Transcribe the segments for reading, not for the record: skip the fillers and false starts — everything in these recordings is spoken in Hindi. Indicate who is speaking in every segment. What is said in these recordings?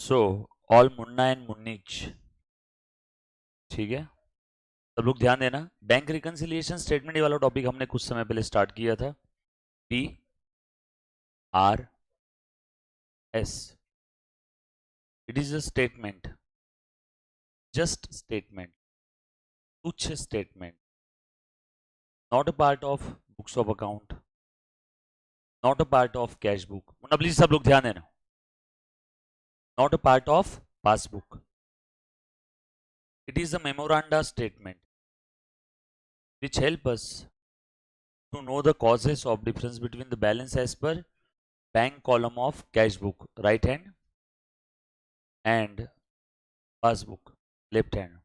Speaker 1: सो ऑल मुन्ना एंड मुन्नीच, ठीक है। सब लोग ध्यान देना। बैंक रिकंसिलिएशन स्टेटमेंट वाला टॉपिक हमने कुछ समय पहले स्टार्ट किया था। P R S, it is a statement, just statement, तुच्छ statement, not a part of books of account, not a part of cash book. Munna please सब लोग ध्यान देना। Not a part of passbook, it is a memoranda statement which help us to know the causes of difference between the balance as per bank column of cash book right hand and passbook left hand.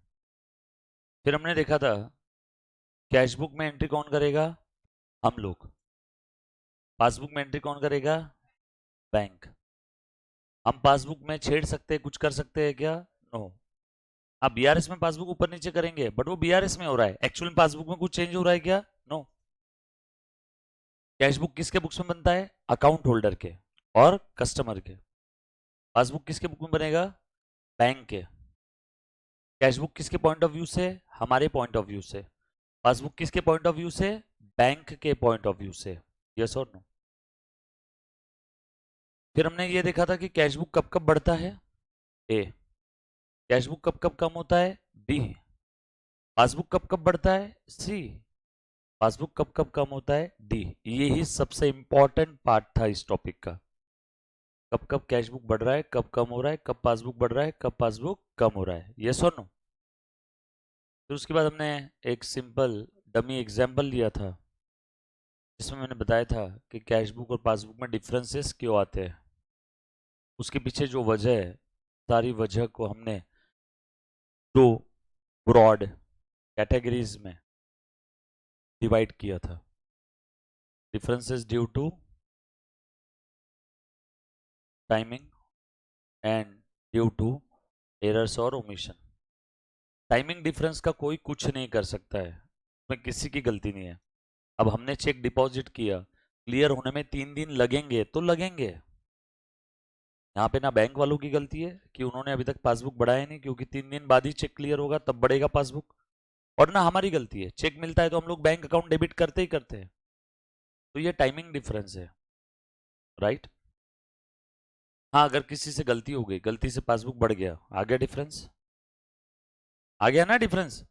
Speaker 1: फिर हमने देखा था कैश बुक में एंट्री कौन करेगा, हम लोग। पासबुक में एंट्री कौन करेगा, बैंक। हम पासबुक में छेड़ सकते हैं, कुछ कर सकते हैं क्या, नो। आप बीआरएस में पासबुक ऊपर नीचे करेंगे बट वो बीआरएस में हो रहा है, एक्चुअल में पासबुक में कुछ चेंज हो रहा है क्या, नो। कैश बुक किसके बुक्स में बनता है, अकाउंट होल्डर के और कस्टमर के। पासबुक किसके बुक में बनेगा, बैंक के। कैश बुक किसके पॉइंट ऑफ व्यू से, हमारे पॉइंट ऑफ व्यू से। पासबुक किसके पॉइंट ऑफ व्यू से, बैंक के पॉइंट ऑफ व्यू से। यस और नो। फिर हमने ये देखा था कि कैश बुक कब कब बढ़ता है, ए। कैश बुक कब कब कम होता है, बी। पासबुक कब कब बढ़ता है, सी। पासबुक कब कब कम होता है, डी। ये ही सबसे इंपॉर्टेंट पार्ट था इस टॉपिक का। कब कब कैश बुक बढ़ रहा है, कब कम हो रहा है, कब पासबुक बढ़ रहा है, कब पासबुक कम हो रहा है। यस और नो। फिर उसके बाद हमने एक सिंपल डमी एग्जाम्पल लिया था जिसमें मैंने बताया था कि कैश बुक और पासबुक में डिफरेंसेस क्यों आते हैं। उसके पीछे जो वजह है, सारी वजह को हमने दो ब्रॉड कैटेगरीज में डिवाइड किया था। Differences due to timing and due to errors और ओमिशन। टाइमिंग डिफरेंस का कोई कुछ नहीं कर सकता है, उसमें किसी की गलती नहीं है। अब हमने चेक डिपॉजिट किया, क्लियर होने में 3 दिन लगेंगे तो लगेंगे। यहाँ पे ना बैंक वालों की गलती है कि उन्होंने अभी तक पासबुक बढ़ाया नहीं, क्योंकि 3 दिन बाद ही चेक क्लियर होगा तब बढ़ेगा पासबुक। और ना हमारी गलती है, चेक मिलता है तो हम लोग बैंक अकाउंट डेबिट करते ही करते हैं। तो ये टाइमिंग डिफरेंस है, राइट। हाँ, अगर किसी से गलती हो गई, गलती से पासबुक बढ़ गया, आ गया डिफरेंस, आ गया ना डिफरेंस।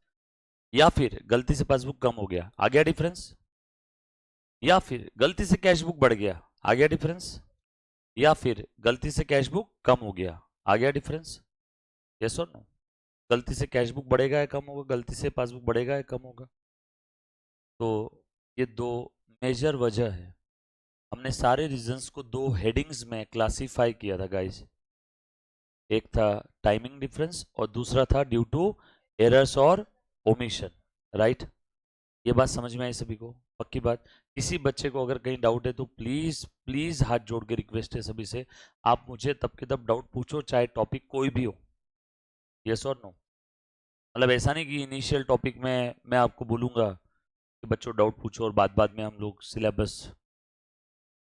Speaker 1: या फिर गलती से पासबुक कम हो गया, आ गया डिफरेंस। या फिर गलती से कैश बुक बढ़ गया, आ गया डिफरेंस। या फिर गलती से कैश बुक कम हो गया, आ गया डिफरेंस। यस और नो। गलती से कैश बुक बढ़ेगा या कम होगा, गलती से पासबुक बढ़ेगा या कम होगा। तो ये दो मेजर वजह है। हमने सारे रीजंस को दो हेडिंग्स में क्लासिफाई किया था गाइस। एक था टाइमिंग डिफरेंस और दूसरा था ड्यू टू एरर्स और ओमिशन, राइट। ये बात समझ में आई सभी को, पक्की बात। किसी बच्चे को अगर कहीं डाउट है तो प्लीज प्लीज हाथ जोड़ के रिक्वेस्ट है सभी से, आप मुझे तब के तब डाउट पूछो, चाहे टॉपिक कोई भी हो। यस और नो। मतलब ऐसा नहीं कि इनिशियल टॉपिक में मैं आपको बोलूंगा कि बच्चों डाउट पूछो और बाद बाद में हम लोग सिलेबस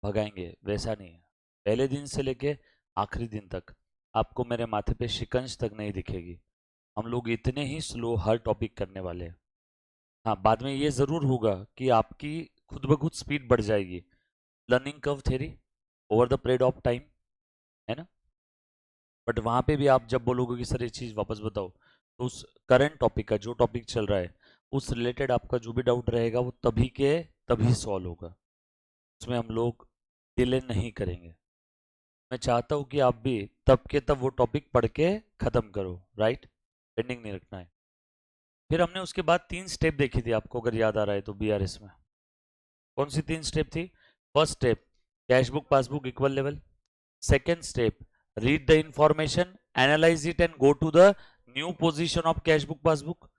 Speaker 1: भगाएंगे, वैसा नहीं है। पहले दिन से लेके आखिरी दिन तक आपको मेरे माथे पे शिकंज तक नहीं दिखेगी। हम लोग इतने ही स्लो हर टॉपिक करने वाले हैं। हाँ, बाद में ये ज़रूर होगा कि आपकी खुद ब खुद स्पीड बढ़ जाएगी। Learning curve theory over the period of time, है ना। बट वहाँ पे भी आप जब बोलोगे कि सर ये चीज़ वापस बताओ, तो उस करंट टॉपिक का जो टॉपिक चल रहा है उस रिलेटेड आपका जो भी डाउट रहेगा वो तभी के तभी सॉल्व होगा। उसमें हम लोग डिले नहीं करेंगे। मैं चाहता हूँ कि आप भी तब के तब वो टॉपिक पढ़ के ख़त्म करो, राइट। पेंडिंग नहीं रखना है। फिर हमने उसके बाद 3 स्टेप देखी थी, आपको अगर याद आ रहा है तो बीआरएस में। कौन सी 3 स्टेप थी। First step, cash book passbook equal level. Second step, read the information, analyse it and go to the new position of cash book passbook.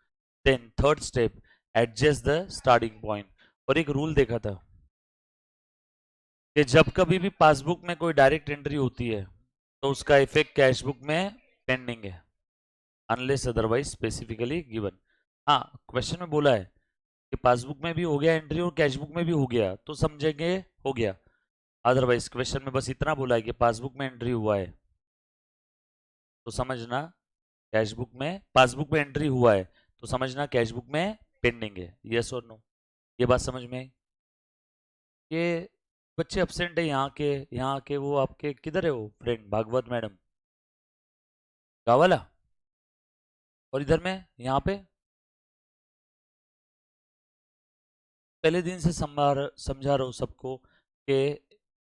Speaker 1: Then third step, adjust the starting point. और एक रूल देखा था कि जब कभी भी पासबुक में कोई डायरेक्ट एंट्री होती है तो उसका इफेक्ट कैश बुक में पेंडिंग है, अनलेस अदरवाइज स्पेसिफिकली गिवन। हाँ, क्वेश्चन में बोला है कि पासबुक में भी हो गया एंट्री और कैश बुक में भी हो गया तो समझेंगे हो गया। अदरवाइज क्वेश्चन में बस इतना बोला है कि पासबुक में एंट्री हुआ है, तो समझना कैशबुक में, पासबुक में एंट्री हुआ है तो समझना कैशबुक में पेंडिंग है। यस और नो? ये बात समझ में आई? ये बच्चे अपसेंट है यहाँ के वो आपके किधर है वो फ्रेंड भागवत मैडम गावाला, और इधर में यहाँ पे पहले दिन से समझा रहा हूँ सबको कि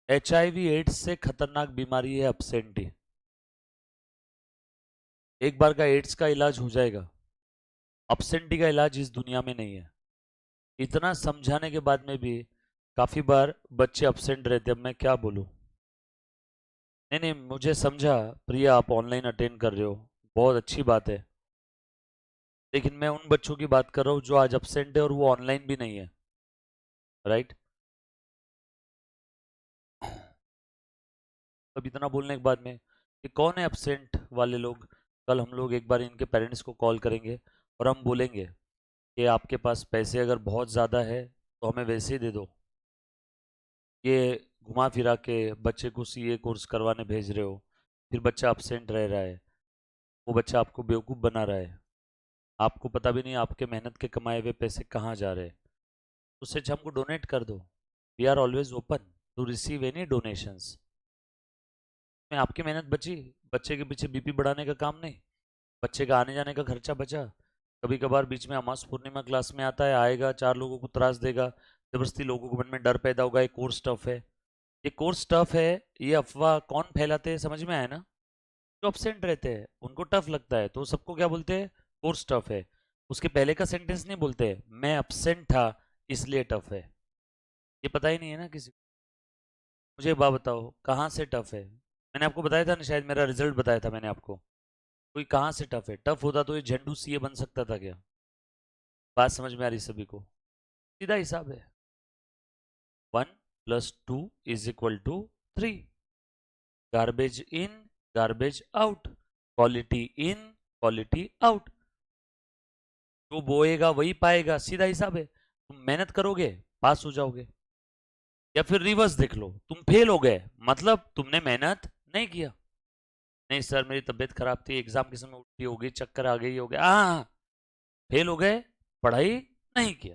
Speaker 1: HIV एड्स से खतरनाक बीमारी है अपसेंटी। एक बार का एड्स का इलाज हो जाएगा, अपसेंटी का इलाज इस दुनिया में नहीं है। इतना समझाने के बाद में भी काफी बार बच्चे अपसेंट रहते हैं। अब मैं क्या बोलूं? नहीं नहीं, मुझे समझा प्रिया, आप ऑनलाइन अटेंड कर रहे हो, बहुत अच्छी बात है, लेकिन मैं उन बच्चों की बात कर रहा हूँ जो आज अपसेंट है और वो ऑनलाइन भी नहीं है। राइट? अब इतना बोलने के बाद में कि कौन है अपसेंट वाले लोग, कल हम लोग एक बार इनके पेरेंट्स को कॉल करेंगे और हम बोलेंगे कि आपके पास पैसे अगर बहुत ज़्यादा है तो हमें वैसे ही दे दो। ये घुमा फिरा के बच्चे को CA कोर्स करवाने भेज रहे हो, फिर बच्चा अपसेंट रह रहा है, वो बच्चा आपको बेवकूफ़ बना रहा है, आपको पता भी नहीं आपके मेहनत के कमाए हुए पैसे कहाँ जा रहे हैं। उससे अच्छा हमको डोनेट कर दो। We are always open to receive any donations. में आपकी मेहनत बची, बच्चे के पीछे BP बढ़ाने का काम नहीं, बच्चे का आने जाने का खर्चा बचा। कभी कभार बीच में अमास पूर्णिमा क्लास में आता है, आएगा, 4 लोगों को त्रास देगा, जबरदस्ती लोगों के मन में डर पैदा होगा, ये कोर्स टफ है, ये कोर्स टफ है। ये अफवाह कौन फैलाते हैं समझ में आया ना? जो अपसेंट रहते हैं उनको टफ लगता है तो सबको क्या बोलते हैं? कोर्स टफ है। उसके पहले का सेंटेंस नहीं बोलते मैं अपसेंट था इसलिए टफ है। ये पता ही नहीं है ना किसी को। मुझे एक बात बताओ, कहाँ से टफ है? मैंने आपको बताया था ना, शायद मेरा रिजल्ट बताया था मैंने आपको। कोई कहाँ से टफ है? टफ होता तो ये झंडू CA बन सकता था क्या? बात समझ में आ रही सभी को? सीधा हिसाब है, 1 + 2 = 3। Garbage in, garbage out, quality in, quality out. जो बोएगा वही पाएगा, सीधा हिसाब है। तुम मेहनत करोगे पास हो जाओगे, या फिर रिवर्स देख लो, तुम फेल हो गए मतलब तुमने मेहनत नहीं किया। नहीं सर मेरी तबीयत खराब थी, एग्जाम के समय उल्टी हो गई, चक्कर आ गई, हो गया, हाँ, फेल हो गए, पढ़ाई नहीं किया।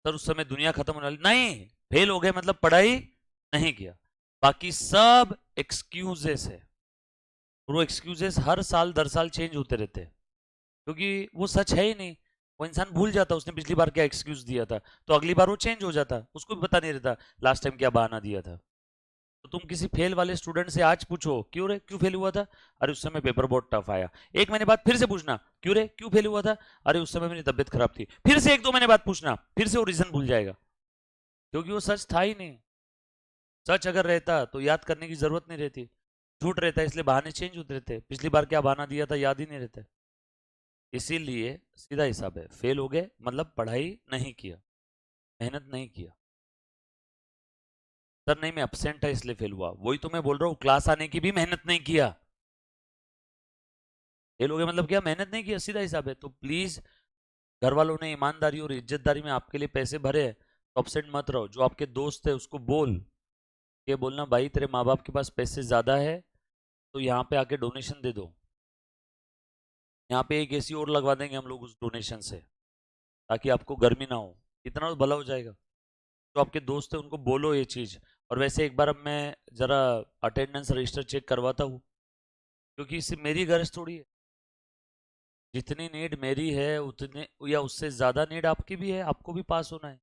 Speaker 1: सर उस समय दुनिया खत्म होने वाली, नहीं, फेल हो गए मतलब पढ़ाई नहीं किया। बाकी सब एक्सक्यूजेस है, और वो एक्सक्यूजेस हर साल दर साल चेंज होते रहते हैं, क्योंकि वो सच है ही नहीं। वो इंसान भूल जाता उसने पिछली बार क्या एक्सक्यूज दिया था, तो अगली बार वो चेंज हो जाता, उसको भी पता नहीं रहता लास्ट टाइम क्या बहाना दिया था। तो तुम किसी फेल वाले स्टूडेंट से आज पूछो क्यों रे क्यों फेल हुआ था, अरे उस समय पेपर बहुत टफ आया। 1 महीने बाद फिर से पूछना क्यों रे क्यों फेल हुआ था, अरे उस समय मेरी तबीयत खराब थी। फिर से 1-2 महीने बाद पूछना, फिर से वो रीजन भूल जाएगा, क्योंकि वो सच था ही नहीं। सच अगर रहता तो याद करने की जरूरत नहीं रहती, झूठ रहता है इसलिए बहाने चेंज होते रहते, पिछली बार क्या बहाना दिया था याद ही नहीं रहता। इसीलिए सीधा हिसाब है, फेल हो गए मतलब पढ़ाई नहीं किया, मेहनत नहीं किया। सर नहीं मैं अपसेंट था इसलिए फेल हुआ, वही तो मैं बोल रहा हूँ, क्लास आने की भी मेहनत नहीं किया। फेल हो गए मतलब क्या? मेहनत नहीं किया, सीधा हिसाब है। तो प्लीज, घर वालों ने ईमानदारी और इज्जतदारी में आपके लिए पैसे भरे हैं, तो अपसेंट मत रहो। जो आपके दोस्त है उसको बोल के बोलना भाई तेरे माँ बाप के पास पैसे ज्यादा है तो यहाँ पे आके डोनेशन दे दो, यहाँ पे एक AC और लगवा देंगे हम लोग उस डोनेशन से, ताकि आपको गर्मी ना हो, इतना तो भला हो जाएगा। जो आपके दोस्त है उनको बोलो ये चीज़। और वैसे एक बार अब मैं ज़रा अटेंडेंस रजिस्टर चेक करवाता हूँ, क्योंकि इससे मेरी गर्ज थोड़ी है। जितनी नीड मेरी है उतने या उससे ज़्यादा नीड आपकी भी है, आपको भी पास होना है।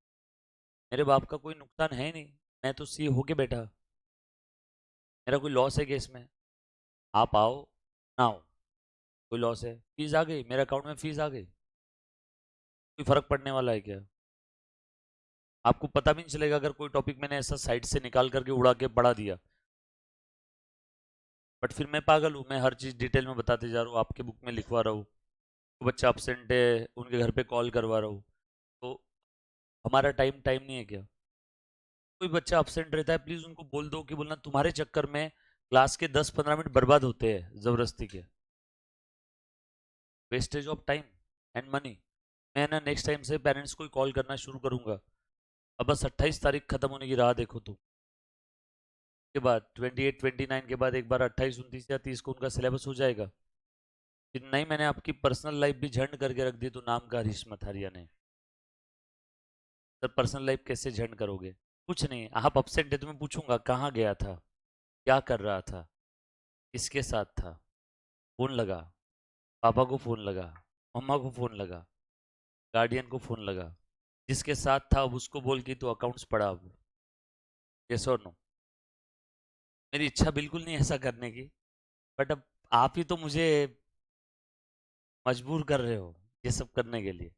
Speaker 1: मेरे बाप का कोई नुकसान है नहीं, मैं तो CA होके बैठा, मेरा कोई लॉस है क्या इसमें? आप आओ ना आओ, कोई लॉस है? फीस आ गई मेरे अकाउंट में, फीस आ गई, कोई फर्क पड़ने वाला है क्या? आपको पता भी नहीं चलेगा अगर कोई टॉपिक मैंने ऐसा साइड से निकाल करके उड़ा के पढ़ा दिया। बट फिर मैं पागल हूँ, मैं हर चीज़ डिटेल में बताते जा रहा हूँ, आपके बुक में लिखवा रहा हूँ, तो बच्चा अपसेंट है उनके घर पे कॉल करवा रहा हूँ। तो हमारा टाइम टाइम नहीं है क्या? कोई बच्चा अपसेंट रहता है प्लीज़ उनको बोल दो कि बोलना तुम्हारे चक्कर में क्लास के 10-15 मिनट बर्बाद होते हैं ज़बरदस्ती के, wastage of time and money. मैं ना नेक्स्ट टाइम से पेरेंट्स को कॉल करना शुरू करूंगा। अब बस 28 तारीख खत्म होने की राह देखो तुम, के बाद 28 29 के बाद एक बार 28 29 या 30 को उनका सिलेबस हो जाएगा। कि नहीं, मैंने आपकी पर्सनल लाइफ भी झंड करके रख दी तो नाम का हरीश मथारिया ने। सर पर्सनल लाइफ कैसे झंड करोगे? कुछ नहीं, आप अपसेंट है तो मैं पूछूंगा कहाँ गया था, क्या कर रहा था, किसके साथ था। फोन लगा, पापा को फोन लगा, मम्मा को फोन लगा, गार्डियन को फोन लगा, जिसके साथ था अब उसको बोल के तो अकाउंट्स पढ़ा अब। यस और नो? मेरी इच्छा बिल्कुल नहीं ऐसा करने की, बट अब आप ही तो मुझे मजबूर कर रहे हो ये सब करने के लिए,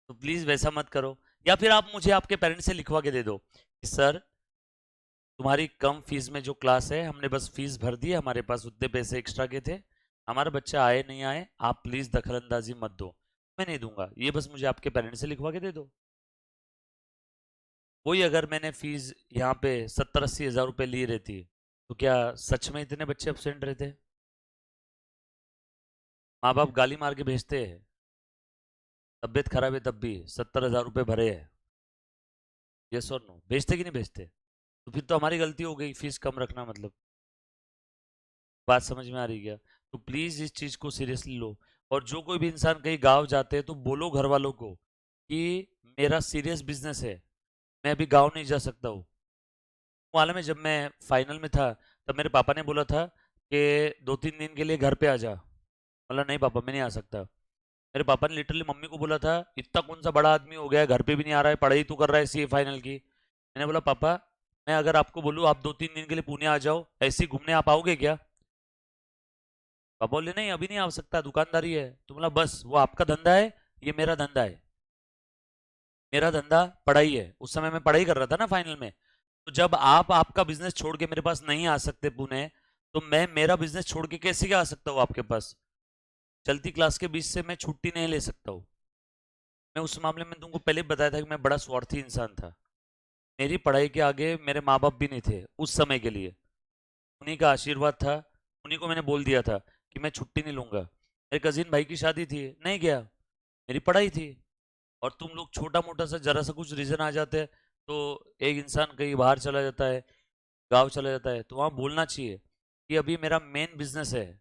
Speaker 1: तो प्लीज वैसा मत करो। या फिर आप मुझे आपके पेरेंट्स से लिखवा के दे दो कि सर तुम्हारी कम फीस में जो क्लास है, हमने बस फीस भर दी है, हमारे पास उतने पैसे एक्स्ट्रा के थे, हमारा बच्चा आए नहीं आए, आप प्लीज दखलंदाजी मत दो। मैं नहीं दूंगा, ये बस मुझे आपके पेरेंट्स से लिखवा के दे दो। वही अगर मैंने फीस यहाँ पे 70 80 हज़ार रुपए ली रहती तो क्या सच में इतने बच्चे अपसेंट रहते? माँ बाप गाली मार के भेजते हैं, तबीयत खराब है तब भी 70 हज़ार रुपए भरे हैं। यस और नो? भेजते कि नहीं भेजते? तो फिर तो हमारी गलती हो गई फीस कम रखना, मतलब बात समझ में आ रही क्या? तो प्लीज इस चीज को सीरियसली लो। और जो कोई भी इंसान कहीं गांव जाते हैं तो बोलो घर वालों को कि मेरा सीरियस बिजनेस है, मैं अभी गांव नहीं जा सकता हूँ। मालूम है जब मैं फाइनल में था तब मेरे पापा ने बोला था कि 2 3 दिन के लिए घर पे आ जा। बोला नहीं पापा मैं नहीं आ सकता। मेरे पापा ने लिटरली मम्मी को बोला था इतना कौन सा बड़ा आदमी हो गया है, घर पे भी नहीं आ रहा है, पढ़ाई तो कर रहा है सीए फाइनल की। मैंने बोला पापा मैं अगर आपको बोलूँ आप 2 3 दिन के लिए पुणे आ जाओ ऐसे ही घूमने, आप आओगे क्या? पापा बोले नहीं अभी नहीं आ सकता, दुकानदारी है। तो बोला बस वो आपका धंधा है, ये मेरा धंधा है। मेरा धंधा पढ़ाई है, उस समय मैं पढ़ाई कर रहा था ना फाइनल में। तो जब आप आपका बिजनेस छोड़ के मेरे पास नहीं आ सकते पुणे, तो मैं मेरा बिजनेस छोड़ के कैसे आ सकता हूँ आपके पास? चलती क्लास के बीच से मैं छुट्टी नहीं ले सकता हूँ। मैं उस मामले में तुमको पहले बताया था कि मैं बड़ा स्वार्थी इंसान था। मेरी पढ़ाई के आगे मेरे माँ बाप भी नहीं थे उस समय के लिए, उन्हीं का आशीर्वाद था। उन्हीं को मैंने बोल दिया था कि मैं छुट्टी नहीं लूंगा। मेरे कजिन भाई की शादी थी, नहीं गया, मेरी पढ़ाई थी। और तुम लोग छोटा मोटा सा जरा सा कुछ रीजन आ जाते हैं तो एक इंसान कहीं बाहर चला जाता है, गांव चला जाता है, तो वहां बोलना चाहिए कि अभी मेरा मेन बिजनेस है।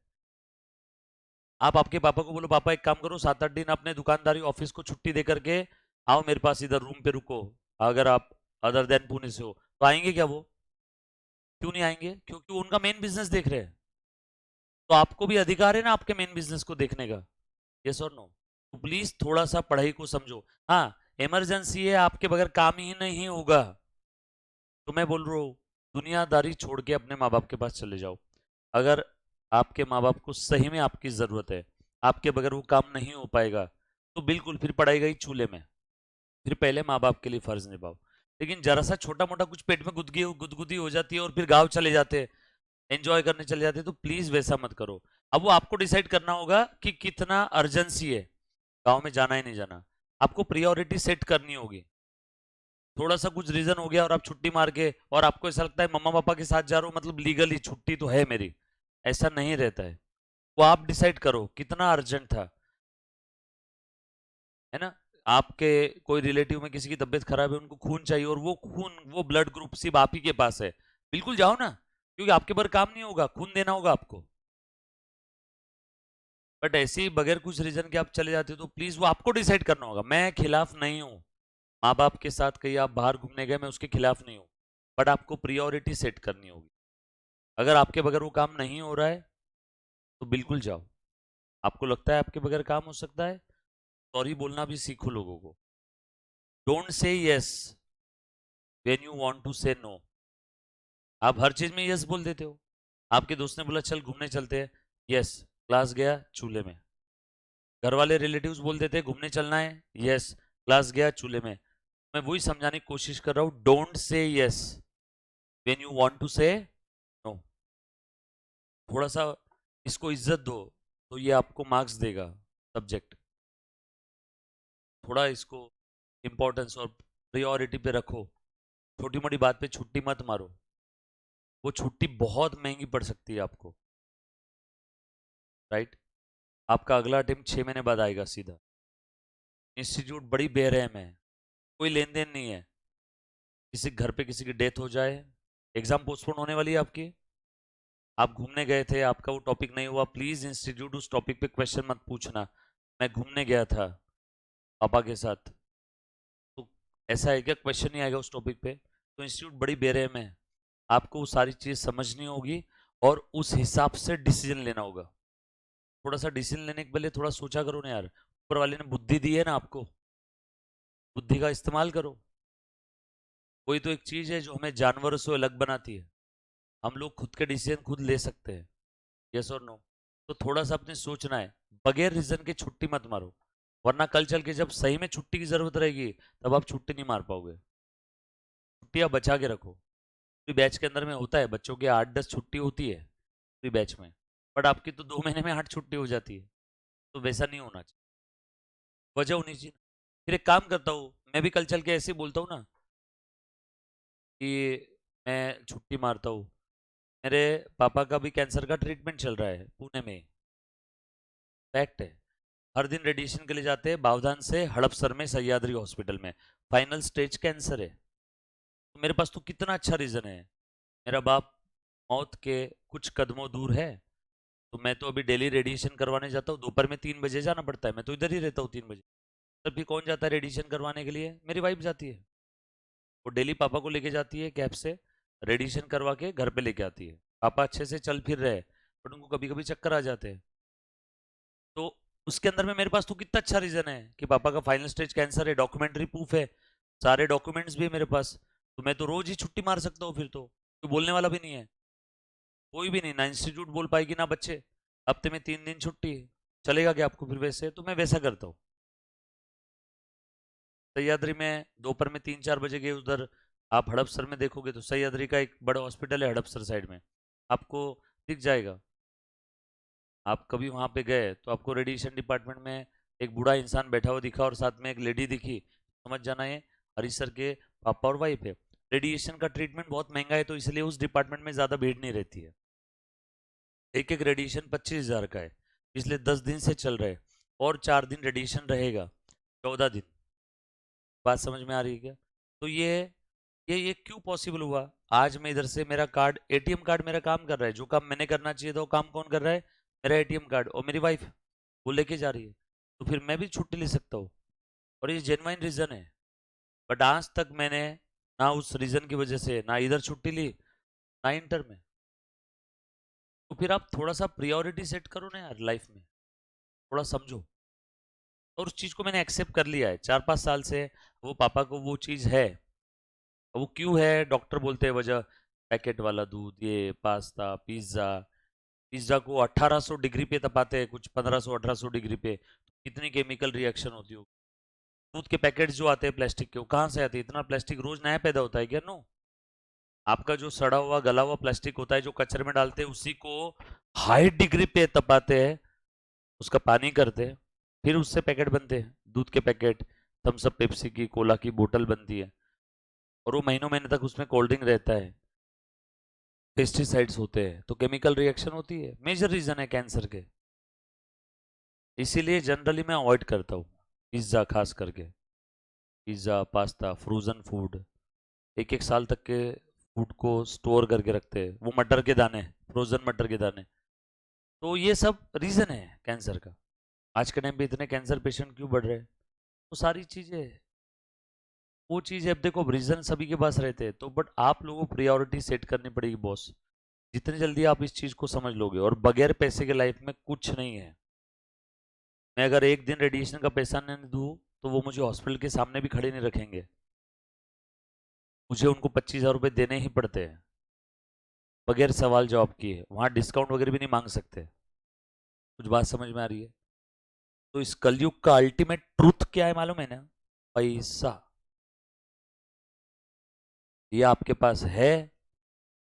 Speaker 1: आप आपके पापा को बोलो पापा एक काम करो 7 8 दिन अपने दुकानदारी ऑफिस को छुट्टी दे करके आओ मेरे पास इधर रूम पे रुको। अगर आप अदर देन पुणे से हो तो आएंगे क्या वो? क्यों नहीं आएंगे? क्योंकि वो उनका मेन बिजनेस देख रहे हैं। तो आपको भी अधिकार है ना आपके मेन बिजनेस को देखने का। यस और नो? तो प्लीज थोड़ा सा पढ़ाई को समझो। हाँ, इमरजेंसी है, आपके बगैर काम ही नहीं होगा, तो मैं बोल रहा हूँ दुनियादारी छोड़ के अपने माँ बाप के पास चले जाओ। अगर आपके माँ बाप को सही में आपकी जरूरत है, आपके बगैर वो काम नहीं हो पाएगा, तो बिल्कुल फिर पढ़ाई गई चूल्हे में। फिर पहले माँ बाप के लिए फर्ज निभाओ। लेकिन जरा सा छोटा मोटा कुछ पेट में गुदगुदी हो जाती है और फिर गाँव चले जाते हैं, एंजॉय करने चले जाते हैं, तो प्लीज वैसा मत करो। अब वो आपको डिसाइड करना होगा कि कितना अर्जेंसी है, गाँव में जाना है नहीं जाना। आपको प्रियोरिटी सेट करनी होगी। थोड़ा सा कुछ रीजन हो गया और आप छुट्टी मार के और आपको ऐसा लगता है मम्मा पापा के साथ जा रहा हूँ मतलब लीगली छुट्टी तो है मेरी, ऐसा नहीं रहता है। वो आप डिसाइड करो कितना अर्जेंट था, है ना? आपके कोई रिलेटिव में किसी की तबीयत खराब है, उनको खून चाहिए और वो खून वो ब्लड ग्रुप सिर्फ आप ही के पास है, बिल्कुल जाओ ना, क्योंकि आपके पर काम नहीं होगा, खून देना होगा आपको। बट ऐसे ही बगैर कुछ रीजन के आप चले जाते हो तो प्लीज वो आपको डिसाइड करना होगा। मैं खिलाफ नहीं हूँ, माँ बाप के साथ कहीं आप बाहर घूमने गए, मैं उसके खिलाफ नहीं हूँ, बट आपको प्रियोरिटी सेट करनी होगी। अगर आपके बगैर वो काम नहीं हो रहा है तो बिल्कुल जाओ। आपको लगता है आपके बगैर काम हो सकता है, सॉरी बोलना भी सीखो लोगों को। Don't say yes when you want to say no. आप हर चीज में यस बोल देते हो। आपके दोस्त ने बोला चल घूमने चलते हैं, यस, क्लास गया चूल्हे में। घर वाले रिलेटिव्स बोल देते हैं घूमने चलना है, यस, क्लास गया चूल्हे में। मैं वही समझाने की कोशिश कर रहा हूँ, don't say yes when you want to say no. थोड़ा सा इसको इज्जत दो तो ये आपको मार्क्स देगा सब्जेक्ट। थोड़ा इसको इम्पोर्टेंस और प्रायोरिटी पे रखो। छोटी मोटी बात पे छुट्टी मत मारो, वो छुट्टी बहुत महंगी पड़ सकती है आपको। राइट? आपका अगला अटेम्प्ट 6 महीने बाद आएगा सीधा। इंस्टीट्यूट बड़ी बेरहम है, कोई लेन देन नहीं है। किसी घर पे किसी की डेथ हो जाए, एग्जाम पोस्टपोन होने वाली है आपकी, आप घूमने गए थे, आपका वो टॉपिक नहीं हुआ, प्लीज इंस्टीट्यूट उस टॉपिक पे क्वेश्चन मत पूछना। मैं घूमने गया था पापा के साथ, तो ऐसा है क्या क्वेश्चन नहीं आएगा उस टॉपिक पे? तो इंस्टीट्यूट बड़ी बेरहम है, आपको वो सारी चीज समझनी होगी और उस हिसाब से डिसीजन लेना होगा। थोड़ा सा डिसीजन लेने के पहले थोड़ा सोचा करो ना यार, ऊपर वाले ने बुद्धि दी है ना आपको, बुद्धि का इस्तेमाल करो। कोई तो एक चीज है जो हमें जानवरों से अलग बनाती है, हम लोग खुद के डिसीजन खुद ले सकते हैं, यस और नो। तो थोड़ा सा अपने सोचना है, बगैर रीजन के छुट्टी मत मारो, वरना कल चल के जब सही में छुट्टी की जरूरत रहेगी तब आप छुट्टी नहीं मार पाओगे। छुट्टियां बचा के रखो। पूरी बैच के अंदर में होता है बच्चों की 8-10 छुट्टी होती है पूरी बैच में, बट आपकी तो 2 महीने में 8 छुट्टी हो जाती है। तो वैसा नहीं होना चाहिए, वजह होनी चाहिए। फिर एक काम करता हूँ, मैं भी कल चल के ऐसे ही बोलता हूँ ना कि मैं छुट्टी मारता हूँ। मेरे पापा का भी कैंसर का ट्रीटमेंट चल रहा है पुणे में, फैक्ट है। हर दिन रेडिएशन के लिए जाते हैं बावधान से हड़पसर में सह्याद्री हॉस्पिटल में, फाइनल स्टेज कैंसर है। तो मेरे पास तो कितना अच्छा रीजन है, मेरा बाप मौत के कुछ कदमों दूर है, तो मैं तो अभी डेली रेडिएशन करवाने जाता हूँ, दोपहर में 3 बजे जाना पड़ता है, मैं तो इधर ही रहता हूँ 3 बजे। तब भी कौन जाता है रेडिएशन करवाने के लिए? मेरी वाइफ जाती है। वो डेली पापा को लेके जाती है कैब से, रेडिएशन करवा के घर पे लेके आती है। पापा अच्छे से चल फिर रहे हैं, बट उनको कभी कभी चक्कर आ जाते हैं। तो उसके अंदर में मेरे पास तो कितना अच्छा रीजन है कि पापा का फाइनल स्टेज कैंसर है, डॉक्यूमेंट्री प्रूफ है, सारे डॉक्यूमेंट्स भी है मेरे पास। तो मैं तो रोज ही छुट्टी मार सकता हूँ फिर तो, कोई बोलने वाला भी नहीं है। कोई भी नहीं, ना इंस्टीट्यूट बोल पाएगी ना बच्चे। हफ्ते में 3 दिन छुट्टी चलेगा क्या आपको? फिर वैसे तो मैं वैसा करता हूँ। सह्याद्री में दोपहर में 3-4 बजे गए उधर, आप हड़पसर में देखोगे तो सह्याद्री का एक बड़ा हॉस्पिटल है हड़पसर साइड में, आपको दिख जाएगा। आप कभी वहां पे गए तो आपको रेडिएशन डिपार्टमेंट में एक बूढ़ा इंसान बैठा हुआ दिखा और साथ में एक लेडी दिखी, समझ जाना ये हरीश सर के पापा और वाइफ है। रेडिएशन का ट्रीटमेंट बहुत महंगा है, तो इसलिए उस डिपार्टमेंट में ज्यादा भीड़ नहीं रहती है। एक एक रेडिएशन 25,000 का है, पिछले 10 दिन से चल रहा है, और 4 दिन रेडिएशन रहेगा, 14 दिन। बात समझ में आ रही है क्या? तो ये क्यों पॉसिबल हुआ? आज मैं इधर से, मेरा कार्ड, एटीएम कार्ड मेरा काम कर रहा है, जो काम मैंने करना चाहिए था वो काम कौन कर रहा है? मेरा एटीएम कार्ड, और मेरी वाइफ वो लेके जा रही है। तो फिर मैं भी छुट्टी ले सकता हूँ, और ये जेन्युइन रीजन है। बट आज तक मैंने ना उस रीजन की वजह से ना इधर छुट्टी ली, ना इंटर में। तो फिर आप थोड़ा सा प्रायोरिटी सेट करो ना यार लाइफ में, थोड़ा समझो। और उस चीज को मैंने एक्सेप्ट कर लिया है 4-5 साल से, वो पापा को वो चीज है। वो क्यों है डॉक्टर बोलते हैं वजह, पैकेट वाला दूध, ये पास्ता, पिज्ज़ा। पिज्ज़ा को 1800 डिग्री पे तपाते हैं, कुछ 1500-1800 डिग्री पे, तो कितनी केमिकल रिएक्शन होती हो। दूध के पैकेट्स जो आते हैं प्लास्टिक के, वो कहाँ से आते हैं? इतना प्लास्टिक रोज नया पैदा होता है क्या? नो। आपका जो सड़ा हुआ गला हुआ प्लास्टिक होता है जो कचरे में डालते हैं, उसी को हाई डिग्री पे तपाते हैं, उसका पानी करते हैं, फिर उससे पैकेट बनते हैं, दूध के पैकेट, थम्स अप, पेप्सी की, कोला की बोतल बनती है, और वो महीनों महीने तक उसमें कोल्ड ड्रिंक रहता है। पेस्टिसाइड्स होते हैं, तो केमिकल रिएक्शन होती है, मेजर रीजन है कैंसर के। इसीलिए जनरली मैं अवॉइड करता हूँ पिज्ज़ा, खास करके पिज्ज़ा, पास्ता, फ्रोजन फूड। एक एक साल तक के फूड को स्टोर करके रखते हैं, वो मटर के दाने, फ्रोजन मटर के दाने। तो ये सब रीजन है कैंसर का। आज के टाइम पे इतने कैंसर पेशेंट क्यों बढ़ रहे हैं? वो सारी चीजें, वो चीज है। अब देखो रीजन सभी के पास रहते हैं, तो बट आप लोगों को प्रायोरिटी सेट करनी पड़ेगी बॉस। जितनी जल्दी आप इस चीज को समझ लोगे, और बगैर पैसे के लाइफ में कुछ नहीं है। मैं अगर एक दिन रेडिएशन का पैसा नहीं दूं तो वो मुझे हॉस्पिटल के सामने भी खड़े नहीं रखेंगे, मुझे उनको 25,000 रुपये देने ही पड़ते हैं बगैर सवाल जवाब किए। वहां डिस्काउंट वगैरह भी नहीं मांग सकते। कुछ बात समझ में आ रही है? तो इस कलयुग का अल्टीमेट ट्रूथ क्या है मालूम है ना? पैसा। ये आपके पास है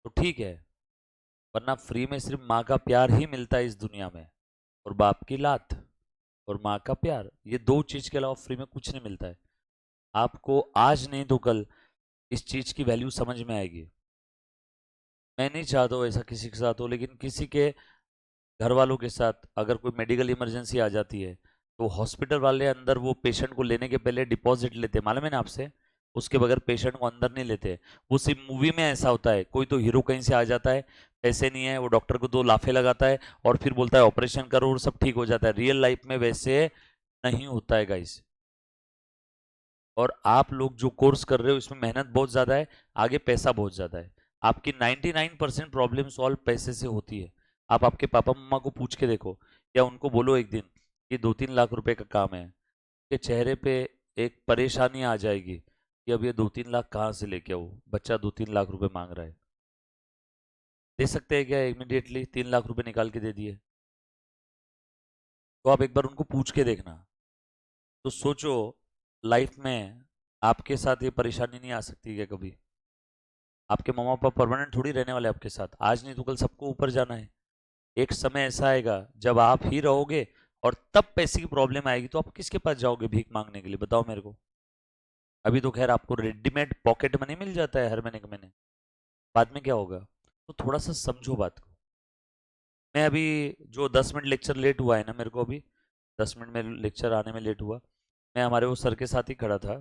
Speaker 1: तो ठीक है, वरना फ्री में सिर्फ माँ का प्यार ही मिलता है इस दुनिया में, और बाप की लात, और माँ का प्यार, ये दो चीज के अलावा फ्री में कुछ नहीं मिलता है। आपको आज नहीं तो कल इस चीज की वैल्यू समझ में आएगी। मैं नहीं चाहता हूँ ऐसा किसी के साथ हो, लेकिन किसी के घर वालों के साथ अगर कोई मेडिकल इमरजेंसी आ जाती है, तो हॉस्पिटल वाले अंदर वो पेशेंट को लेने के पहले डिपॉजिट लेते हैं, मालूम है ना आपसे? उसके बगैर पेशेंट को अंदर नहीं लेते। वो सिर्फ मूवी में ऐसा होता है, कोई तो हीरो कहीं से आ जाता है, पैसे नहीं है, वो डॉक्टर को दो लाफे लगाता है और फिर बोलता है ऑपरेशन करो और सब ठीक हो जाता है। रियल लाइफ में वैसे नहीं होता है गाइस। और आप लोग जो कोर्स कर रहे हो इसमें मेहनत बहुत ज्यादा है, आगे पैसा बहुत ज्यादा है। आपकी 99% प्रॉब्लम सॉल्व पैसे से होती है। आप आपके पापा मम्मा को पूछ के देखो, या उनको बोलो एक दिन कि 2-3 लाख रुपए का काम है, के चेहरे पे एक परेशानी आ जाएगी कि अब ये 2-3 लाख कहाँ से लेके आओ, बच्चा 2-3 लाख रुपए मांग रहा है। दे सकते हैं क्या इमिडिएटली 3 लाख रुपए निकाल के दे दिए? तो आप एक बार उनको पूछ के देखना। तो सोचो, लाइफ में आपके साथ ये परेशानी नहीं आ सकती क्या कभी? आपके मम्मा पापा परमानेंट थोड़ी रहने वाले आपके साथ, आज नहीं तो कल सबको ऊपर जाना है। एक समय ऐसा आएगा जब आप ही रहोगे और तब पैसे की प्रॉब्लम आएगी, तो आप किसके पास जाओगे भीख मांगने के लिए, बताओ मेरे को। अभी तो खैर आपको रेडीमेड पॉकेट मनी मिल जाता है हर महीने के महीने, बाद में क्या होगा? तो थोड़ा सा समझो बात को। मैं अभी जो 10 मिनट लेक्चर लेट हुआ है ना, मेरे को अभी 10 मिनट में लेक्चर आने में लेट हुआ, मैं हमारे वो सर के साथ ही खड़ा था,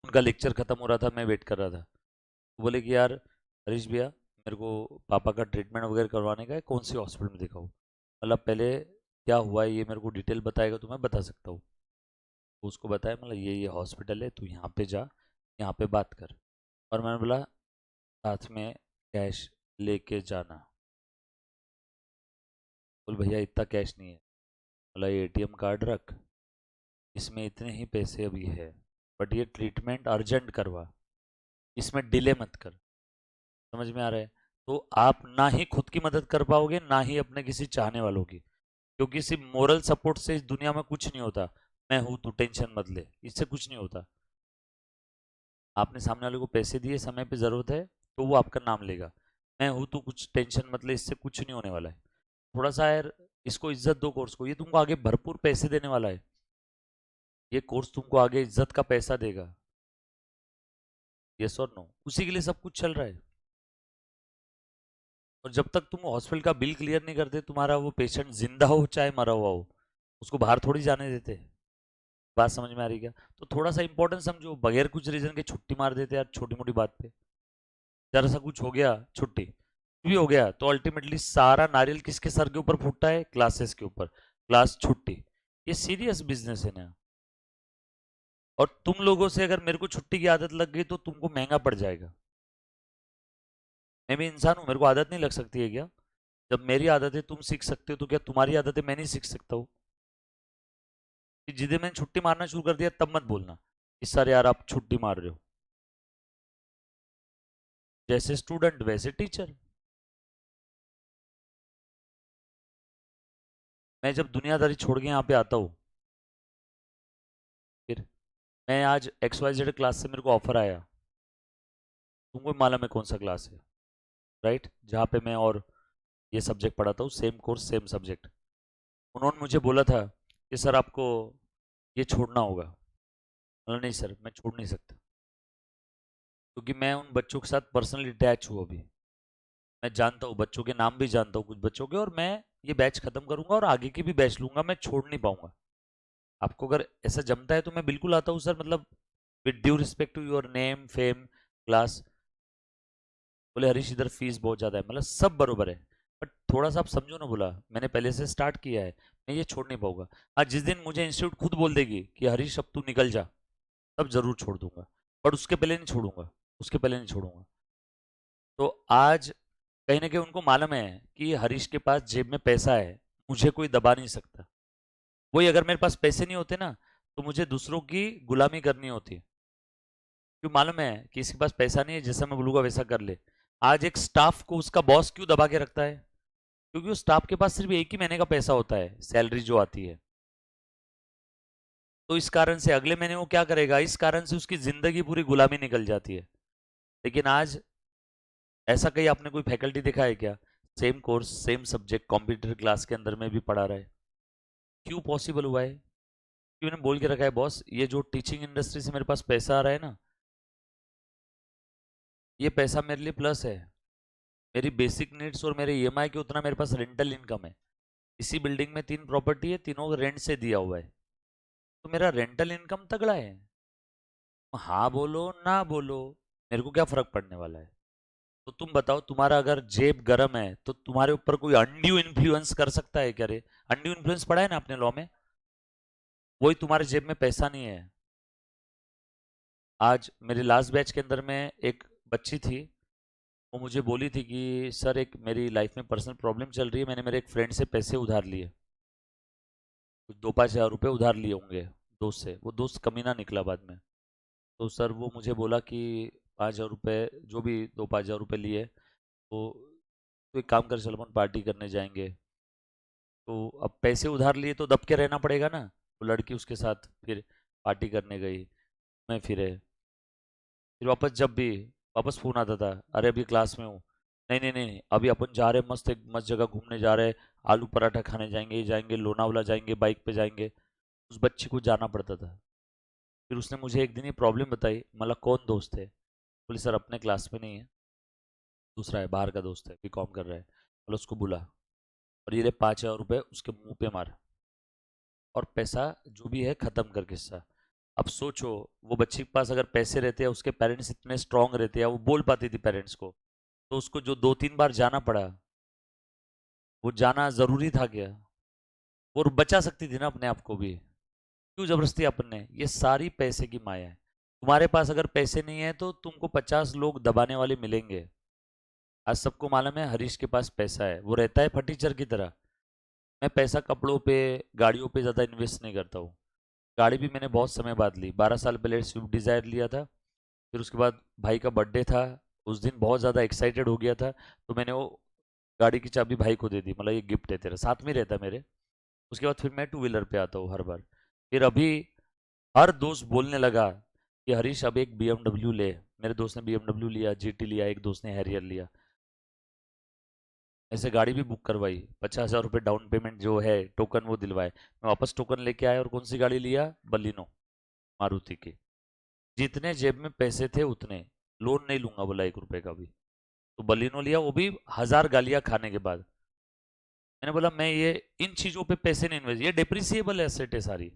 Speaker 1: उनका लेक्चर खत्म हो रहा था, मैं वेट कर रहा था। वो बोले कि यार हरीश भैया, मेरे को पापा का ट्रीटमेंट वगैरह करवाने का है, कौन सी हॉस्पिटल में दिखाऊँ? मतलब पहले क्या हुआ है ये मेरे को डिटेल बताएगा तो मैं बता सकता हूँ। तो उसको बताया, मतलब ये हॉस्पिटल है, तू यहाँ पे जा, यहाँ पे बात कर। और मैंने बोला साथ में कैश लेके जाना। बोल भैया इतना कैश नहीं है। बोला ये एटीएम कार्ड रख, इसमें इतने ही पैसे अभी है, बट ये ट्रीटमेंट अर्जेंट करवा, इसमें डिले मत कर। समझ में आ रहा है? तो आप ना ही खुद की मदद कर पाओगे, ना ही अपने किसी चाहने वालों की, क्योंकि सिर्फ मोरल सपोर्ट से इस दुनिया में कुछ नहीं होता। मैं हूं तू टेंशन मत ले, इससे कुछ नहीं होता। आपने सामने वाले को पैसे दिए, समय पे जरूरत है तो वो आपका नाम लेगा। मैं हूं तू कुछ टेंशन मत ले, इससे कुछ नहीं होने वाला है। थोड़ा सा यार इसको इज्जत दो कोर्स को, ये तुमको आगे भरपूर पैसे देने वाला है। ये कोर्स तुमको आगे इज्जत का पैसा देगा। यस और नो? उसी के लिए सब कुछ चल रहा है। और जब तक तुम हॉस्पिटल का बिल क्लियर नहीं करते, तुम्हारा वो पेशेंट जिंदा हो चाहे मरा हुआ हो, उसको बाहर थोड़ी जाने देते। बात समझ में आ रही क्या? तो थोड़ा सा इंपॉर्टेंट समझो, बगैर कुछ रीजन के छुट्टी मार देते यार छोटी मोटी बात पे। जरा सा कुछ हो गया छुट्टी, भी हो गया तो अल्टीमेटली सारा नारियल किसके सर के ऊपर फूटता है? क्लासेस के ऊपर। क्लास छुट्टी, ये सीरियस बिजनेस है ना। और तुम लोगों से अगर मेरे को छुट्टी की आदत लग गई तो तुमको महंगा पड़ जाएगा। मैं भी इंसान हूं, मेरे को आदत नहीं लग सकती है क्या? जब मेरी आदत है तुम सीख सकते हो, तो क्या तुम्हारी आदत है मैं नहीं सीख सकता हूँ? कि जिदे मैंने छुट्टी मारना शुरू कर दिया तब मत बोलना कि सर यार आप छुट्टी मार रहे हो। जैसे स्टूडेंट वैसे टीचर। मैं जब दुनियादारी छोड़ के यहाँ पे आता हूँ, फिर मैं आज XYZ क्लास से मेरे को ऑफर आया, तुमको भी मालूम है कौन सा क्लास है, राइट? जहाँ पे मैं और ये सब्जेक्ट पढ़ाता हूँ, सेम कोर्स सेम सब्जेक्ट। उन्होंने मुझे बोला था कि सर आपको ये छोड़ना होगा। बोला नहीं सर मैं छोड़ नहीं सकता, क्योंकि मैं उन बच्चों के साथ पर्सनली अटैच हूँ अभी। मैं जानता हूँ बच्चों के नाम भी जानता हूँ कुछ बच्चों के, और मैं ये बैच खत्म करूंगा और आगे की भी बैच लूंगा, मैं छोड़ नहीं पाऊंगा। आपको अगर ऐसा जमता है तो मैं बिल्कुल आता हूँ सर, मतलब with due respect to your name fame class. बोले हरीश इधर फीस बहुत ज़्यादा है, मतलब सब बरोबर है, बट थोड़ा सा आप समझो ना। बोला मैंने पहले से स्टार्ट किया है, मैं ये छोड़ नहीं पाऊंगा। आज जिस दिन मुझे इंस्टीट्यूट खुद बोल देगी कि हरीश अब तू निकल जा, तब जरूर छोड़ दूंगा, बट उसके पहले नहीं छोड़ूंगा, उसके पहले नहीं छोड़ूंगा। तो आज कहीं ना कहीं उनको मालूम है कि हरीश के पास जेब में पैसा है, मुझे कोई दबा नहीं सकता। वही अगर मेरे पास पैसे नहीं होते ना, तो मुझे दूसरों की गुलामी करनी होती। क्यों? मालूम है कि इसके पास पैसा नहीं है, जैसा मैं बोलूंगा वैसा कर ले। आज एक स्टाफ को उसका बॉस क्यों दबा के रखता है? क्योंकि उस स्टाफ के पास सिर्फ एक ही महीने का पैसा होता है, सैलरी जो आती है। तो इस कारण से अगले महीने वो क्या करेगा, इस कारण से उसकी जिंदगी पूरी गुलामी निकल जाती है। लेकिन आज ऐसा कहीं आपने कोई फैकल्टी देखा है क्या, same course same subject computer class के अंदर में भी पढ़ा रहा है? क्यों पॉसिबल हुआ है? क्यों? मैंने बोल के रखा है बॉस, ये जो टीचिंग इंडस्ट्री से मेरे पास पैसा आ रहा है ना, ये पैसा मेरे लिए प्लस है। मेरी बेसिक नीड्स और मेरे ईएमआई के उतना मेरे पास रेंटल इनकम है। इसी बिल्डिंग में 3 प्रॉपर्टी है, तीनों रेंट से दिया हुआ है, तो मेरा रेंटल इनकम तगड़ा है। हाँ बोलो ना बोलो, मेरे को क्या फर्क पड़ने वाला है। तो तुम बताओ, तुम्हारा अगर जेब गरम है तो तुम्हारे ऊपर कोई अनड्यू इन्फ्लुएंस कर सकता है क्या रे? अनड्यू इन्फ्लुएंस पढ़ा है ना अपने लॉ में? वही तुम्हारे जेब में पैसा नहीं है। आज मेरे लास्ट बैच के अंदर में एक बच्ची थी, वो मुझे बोली थी कि सर एक मेरी लाइफ में पर्सनल प्रॉब्लम चल रही है, मैंने मेरे एक फ्रेंड से पैसे उधार लिए, कुछ 2-5 हज़ार रुपये उधार लिए होंगे दोस्त से, वो दोस्त कमीना निकला बाद में। तो सर वो मुझे बोला कि 5,000 रुपये, जो भी 2-5 हज़ार रुपये लिए, तो एक काम कर, चलो अपन पार्टी करने जाएंगे। तो अब पैसे उधार लिए तो दब के रहना पड़ेगा ना। वो लड़की उसके साथ फिर पार्टी करने गई, मैं फिरे, फिर वापस जब भी वापस फोन आता था, अरे अभी क्लास में हूँ, नहीं नहीं नहीं नहीं, अभी अपन जा रहे हैं, मस्त एक मस्त जगह घूमने जा रहे हैं, आलू पराठा खाने जाएंगे, ये जाएंगे लोनावला जाएंगे, बाइक पे जाएंगे। उस बच्ची को जाना पड़ता था। फिर उसने मुझे एक दिन ये प्रॉब्लम बताई, मतलब कौन दोस्त है? बोले सर अपने क्लास में नहीं है, दूसरा है, बाहर का दोस्त है, बीकॉम कर रहा है। बोला उसको बुला, और ये ले 5,000 रुपये उसके मुंह पे मार, और पैसा जो भी है खत्म कर किस्सा। अब सोचो, वो बच्ची के पास अगर पैसे रहते या उसके पेरेंट्स इतने स्ट्रांग रहते या वो बोल पाती थी पेरेंट्स को, तो उसको जो 2-3 बार जाना पड़ा, वो जाना जरूरी था क्या? वो बचा सकती थी ना अपने आप को भी। क्यों जबरदस्ती अपन ने? ये सारी पैसे की माया है। तुम्हारे पास अगर पैसे नहीं है तो तुमको 50 लोग दबाने वाले मिलेंगे। आज सबको मालूम है हरीश के पास पैसा है, वो रहता है फटीचर की तरह। मैं पैसा कपड़ों पे, गाड़ियों पे ज़्यादा इन्वेस्ट नहीं करता हूँ। गाड़ी भी मैंने बहुत समय बाद ली, 12 साल पहले स्विफ्ट डिज़ायर लिया था। फिर उसके बाद भाई का बर्थडे था, उस दिन बहुत ज़्यादा एक्साइटेड हो गया था, तो मैंने वो गाड़ी की चाबी भाई को दे दी, मतलब ये गिफ्ट है तेरा, साथ में रहता है मेरे। उसके बाद फिर मैं टू व्हीलर पे आता हूँ हर बार। फिर अभी हर दोस्त बोलने लगा कि हरीश अब एक BMW ले। मेरे दोस्त ने BMW लिया, GT लिया, एक दोस्त ने हैरियर लिया। ऐसे गाड़ी भी बुक करवाई, 50,000 रुपये डाउन पेमेंट जो है, टोकन वो दिलवाए, मैं वापस टोकन लेके आया, और कौन सी गाड़ी लिया? बलिनो, मारुति की। जितने जेब में पैसे थे उतने, लोन नहीं लूंगा बोला 1 रुपए का भी। तो बलिनो लिया, वो भी 1,000 गालियां खाने के बाद। मैंने बोला मैं ये इन चीजों पे पैसे नहीं इन्वेस्ट, ये डिप्रिसिएबल एसेट है सारी।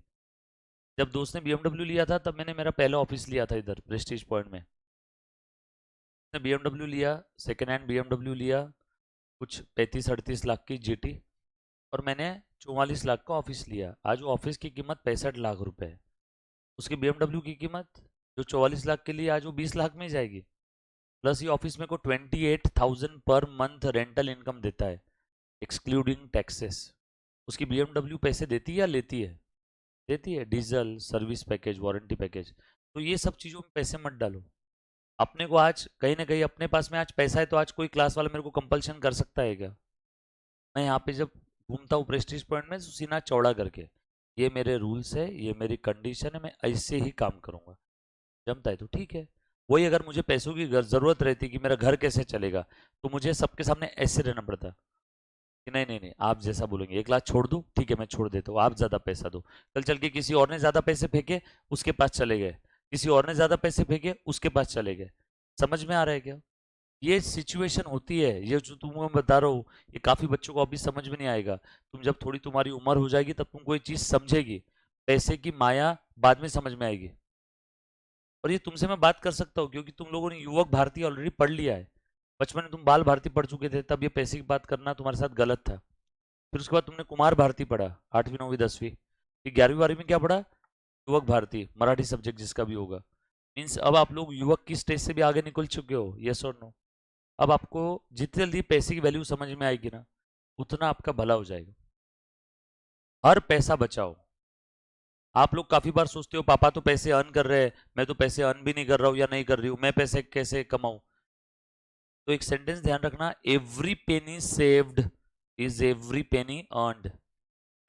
Speaker 1: जब दोस्त ने BMW लिया था तब मैंने मेरा पहला ऑफिस लिया था इधर प्रेस्टीज पॉइंट में। उसने BMW लिया, सेकेंड हैंड BMW लिया, कुछ 35-38 लाख की GT, और मैंने 44 लाख का ऑफिस लिया। आज वो ऑफिस की कीमत 65 लाख रुपए है, उसकी BMW की कीमत जो 44 लाख के लिए, आज वो 20 लाख में ही जाएगी। प्लस ये ऑफिस में को 28,000 पर मंथ रेंटल इनकम देता है, एक्सक्लूडिंग टैक्सेस। उसकी BMW पैसे देती है या लेती है? देती है, diesel, service package, warranty package. तो ये सब चीज़ों में पैसे मत डालो। अपने को आज कहीं ना कहीं अपने पास में आज पैसा है, तो आज कोई क्लास वाला मेरे को कंपल्शन कर सकता है क्या? मैं यहाँ पे जब घूमता हूँ प्रेस्टीज पॉइंट में, तो सीना चौड़ा करके, ये मेरे रूल्स है, ये मेरी कंडीशन है, मैं ऐसे ही काम करूंगा। जमता है तो ठीक है। वही अगर मुझे पैसों की जरूरत रहती कि मेरा घर कैसे चलेगा, तो मुझे सबके सामने ऐसे रहना पड़ता कि नहीं नहीं नहीं, आप जैसा बोलेंगे, 1 लाख छोड़ दूं, ठीक है मैं छोड़ देता हूँ, आप ज्यादा पैसा दो। कल चल के किसी और ने ज्यादा पैसे फेंके, उसके पास चले गए, किसी और ने ज्यादा पैसे फेंके, उसके पास चले गए। समझ में आ रहा है क्या? ये सिचुएशन होती है, ये जो तुमको मैं बता रहा हूँ, ये काफी बच्चों को अभी समझ में नहीं आएगा। तुम जब थोड़ी तुम्हारी उम्र हो जाएगी तब तुमको ये चीज समझेगी, पैसे की माया बाद में समझ में आएगी। और ये तुमसे मैं बात कर सकता हूँ क्योंकि तुम लोगों ने युवक भारती ऑलरेडी पढ़ लिया है। बचपन में तुम बाल भारती पढ़ चुके थे, तब ये पैसे की बात करना तुम्हारे साथ गलत था। फिर उसके बाद तुमने कुमार भारती पढ़ा, 8वीं 9वीं 10वीं, फिर 11वीं 12वीं में क्या पढ़ा? युवक भारती, मराठी सब्जेक्ट जिसका भी होगा। मीन्स अब आप लोग युवक की स्टेज से भी आगे निकल चुके हो, यस और नो? अब आपको जितनी जल्दी पैसे की वैल्यू समझ में आएगी ना, उतना आपका भला हो जाएगा। हर पैसा बचाओ। आप लोग काफी बार सोचते हो पापा तो पैसे अर्न कर रहे हैं, मैं तो पैसे अर्न भी नहीं कर रहा हूँ या नहीं कर रही हूँ, मैं पैसे कैसे कमाऊं? तो एक सेंटेंस ध्यान रखना, every penny saved is every penny earned.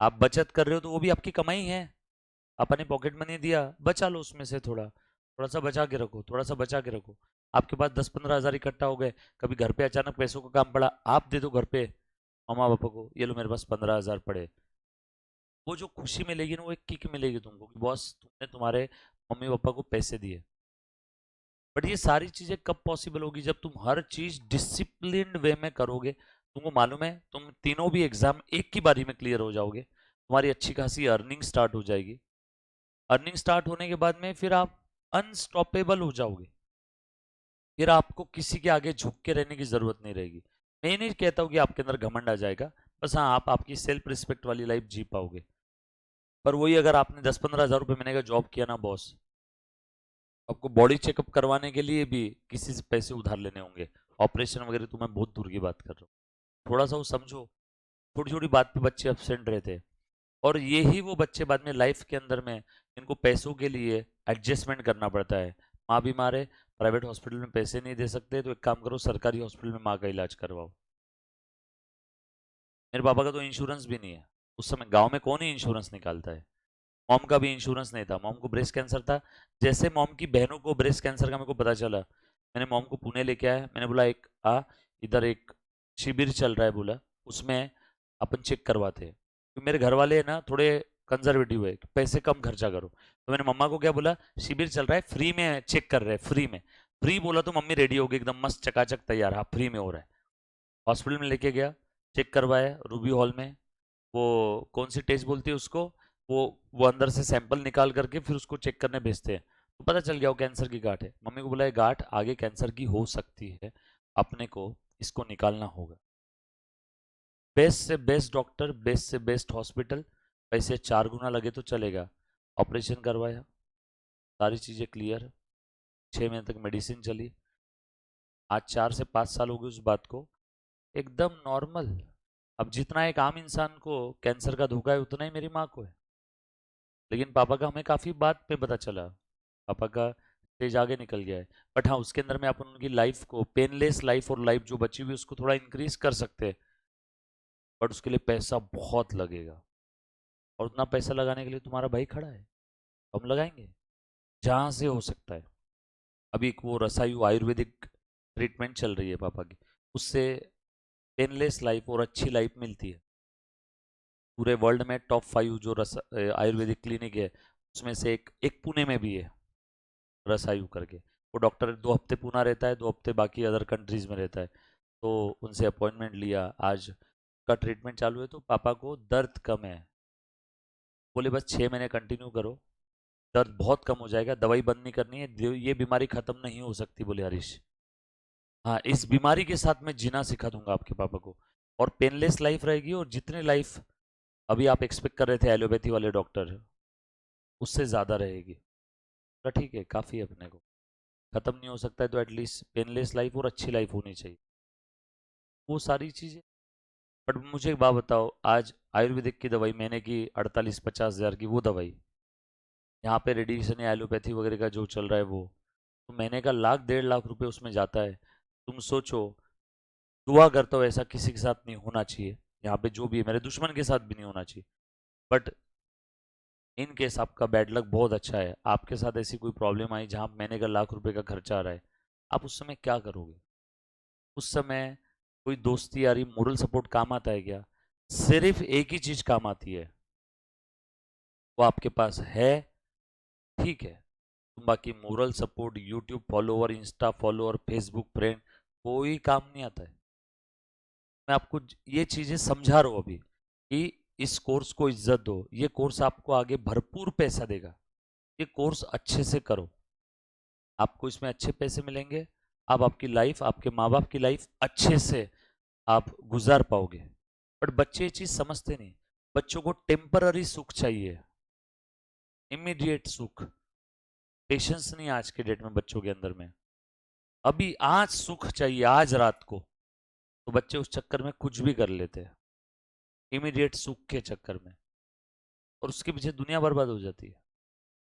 Speaker 1: आप बचत कर रहे हो तो वो भी आपकी कमाई है। आपने पॉकेट मनी दिया, बचा लो उसमें से थोड़ा, थोड़ा सा बचा के रखो, थोड़ा सा बचा के रखो। आपके पास 10-15 हज़ार इकट्ठा हो गए, कभी घर पे अचानक पैसों का काम पड़ा, आप दे दो घर पे मम्मा पापा को, ये लो मेरे पास 15 हज़ार पड़े। वो जो खुशी मिलेगी ना, वो एक किक मिलेगी तुमको कि बॉस तुमने तुम्हारे मम्मी पापा को पैसे दिए। बट ये सारी चीजें कब पॉसिबल होगी? जब तुम हर चीज डिसिप्लिन्ड वे में करोगे। तुमको मालूम है, तुम तीनों भी एग्जाम एक की बारी में क्लियर हो जाओगे, तुम्हारी अच्छी खासी अर्निंग स्टार्ट हो जाएगी। अर्निंग स्टार्ट होने के बाद में फिर आप अनस्टॉपेबल हो जाओगे। फिर आपको किसी के आगे झुक के रहने की जरूरत नहीं रहेगी। मैं ये नहीं कहता हूँ कि आपके अंदर घमंड आ जाएगा, बस हाँ, आप आपकी सेल्फ रिस्पेक्ट वाली लाइफ जी पाओगे। पर वही, अगर आपने 10-15 हज़ार रुपये महीने का जॉब किया ना बॉस, आपको बॉडी चेकअप करवाने के लिए भी किसी से पैसे उधार लेने होंगे। ऑपरेशन वगैरह तो मैं बहुत दूर की बात कर रहा हूँ। थोड़ा सा वो समझो। छोटी छोटी बात पे बच्चे अपसेंट रहते हैं, और यही वो बच्चे बाद में लाइफ के अंदर में इनको पैसों के लिए एडजस्टमेंट करना पड़ता है। माँ बीमार है, प्राइवेट हॉस्पिटल में पैसे नहीं दे सकते, तो एक काम करो, सरकारी हॉस्पिटल में माँ का इलाज करवाओ। मेरे पापा का तो इंश्योरेंस भी नहीं है। उस समय गांव में कौन ही इंश्योरेंस निकालता है। मॉम का भी इंश्योरेंस नहीं था, मॉम को ब्रेस्ट कैंसर था। जैसे मॉम की बहनों को ब्रेस्ट कैंसर का मेरे को पता चला, मैंने मॉम को पुणे लेके आया, मैंने बोला एक आ, इधर एक शिविर चल रहा है, बोला उसमें अपन चेक करवाते हैं। तो मेरे घर वाले है ना थोड़े कंजर्वेटिव है, कि पैसे कम खर्चा करो। तो मैंने मम्मा को क्या बोला, शिविर चल रहा है, फ्री में चेक कर रहे हैं, फ्री में। फ्री बोला तो मम्मी रेडी हो गई एकदम मस्त चकाचक तैयार, हाँ फ्री में हो रहा है। हॉस्पिटल में लेके गया, चेक करवाया रूबी हॉल में। वो कौन सी टेस्ट बोलती है उसको, वो वो अंदर से सैंपल निकाल करके फिर उसको चेक करने भेजते हैं। तो पता चल गया वो कैंसर की गांठ है। मम्मी को बोला ये गांठ आगे कैंसर की हो सकती है, अपने को इसको निकालना होगा। बेस्ट से बेस्ट डॉक्टर, बेस्ट से बेस्ट हॉस्पिटल, पैसे 4 गुना लगे तो चलेगा। ऑपरेशन करवाया, सारी चीज़ें क्लियर, 6 महीने तक मेडिसिन चली। आज 4 से 5 साल हो गए उस बात को, एकदम नॉर्मल। अब जितना एक आम इंसान को कैंसर का धोखा है, उतना ही मेरी माँ को है। लेकिन पापा का हमें काफ़ी बात पे पता चला, पापा का स्टेज आगे निकल गया है। बट हाँ, उसके अंदर में अपन उनकी लाइफ को, पेनलेस लाइफ और लाइफ जो बची हुई उसको थोड़ा इंक्रीज कर सकते हैं। बट उसके लिए पैसा बहुत लगेगा, और उतना पैसा लगाने के लिए तुम्हारा भाई खड़ा है, हम लगाएंगे जहाँ से हो सकता है। अभी एक वो रसायु आयुर्वेदिक ट्रीटमेंट चल रही है पापा की, उससे पेनलेस लाइफ और अच्छी लाइफ मिलती है। पूरे वर्ल्ड में टॉप 5 जो आयुर्वेदिक क्लिनिक है, उसमें से एक एक पुणे में भी है, रसायु करके। वो डॉक्टर 2 हफ्ते पूना रहता है, 2 हफ्ते बाकी अदर कंट्रीज में रहता है। तो उनसे अपॉइंटमेंट लिया, आज का ट्रीटमेंट चालू है। तो पापा को दर्द कम है, बोले बस 6 महीने कंटिन्यू करो, दर्द बहुत कम हो जाएगा, दवाई बंद नहीं करनी है, ये बीमारी खत्म नहीं हो सकती, बोले हरीश। हाँ, इस बीमारी के साथ मैं जीना सिखा दूंगा आपके पापा को, और पेनलेस लाइफ रहेगी। और जितने लाइफ अभी आप एक्सपेक्ट कर रहे थे एलोपैथी वाले डॉक्टर, उससे ज़्यादा रहेगी। तो ठीक है, काफ़ी है अपने को। खत्म नहीं हो सकता है तो एटलीस्ट पेनलेस लाइफ और अच्छी लाइफ होनी चाहिए, वो सारी चीज़ें। बट मुझे एक बात बताओ, आज आयुर्वेदिक की दवाई मैंने की 48-50 हज़ार की, वो दवाई यहाँ पे रेडिएशन या एलोपैथी वगैरह का जो चल रहा है वो, तो महीने का 1-1.5 लाख रुपए उसमें जाता है। तुम सोचो, दुआ करता हूँ ऐसा किसी के साथ नहीं होना चाहिए, यहाँ पे जो भी है मेरे दुश्मन के साथ भी नहीं होना चाहिए। बट इन केस आपका बैड लक बहुत अच्छा है, आपके साथ ऐसी कोई प्रॉब्लम आई जहाँ महीने का 1 लाख रुपए का खर्चा आ रहा है, आप उस समय क्या करोगे? उस समय कोई दोस्ती यारी मोरल सपोर्ट काम आता है क्या? सिर्फ एक ही चीज काम आती है, वो आपके पास है, ठीक है। तुम बाकी moral support, YouTube follower, Insta follower, Facebook friend, कोई काम नहीं आता है। मैं आपको ये चीजें समझा रहा हूँ अभी, कि इस कोर्स को इज्जत दो, ये कोर्स आपको आगे भरपूर पैसा देगा। ये कोर्स अच्छे से करो, आपको इसमें अच्छे पैसे मिलेंगे। आप आपकी लाइफ, आपके माँ बाप की लाइफ अच्छे से आप गुजार पाओगे। बट बच्चे ये चीज समझते नहीं, बच्चों को टेम्पररी सुख चाहिए, इमीडिएट सुख। पेशेंस नहीं है आज के डेट में बच्चों के अंदर में। अभी आज सुख चाहिए, आज रात को, तो बच्चे उस चक्कर में कुछ भी कर लेते हैं, इमीडिएट सुख के चक्कर में, और उसके पीछे दुनिया बर्बाद हो जाती है।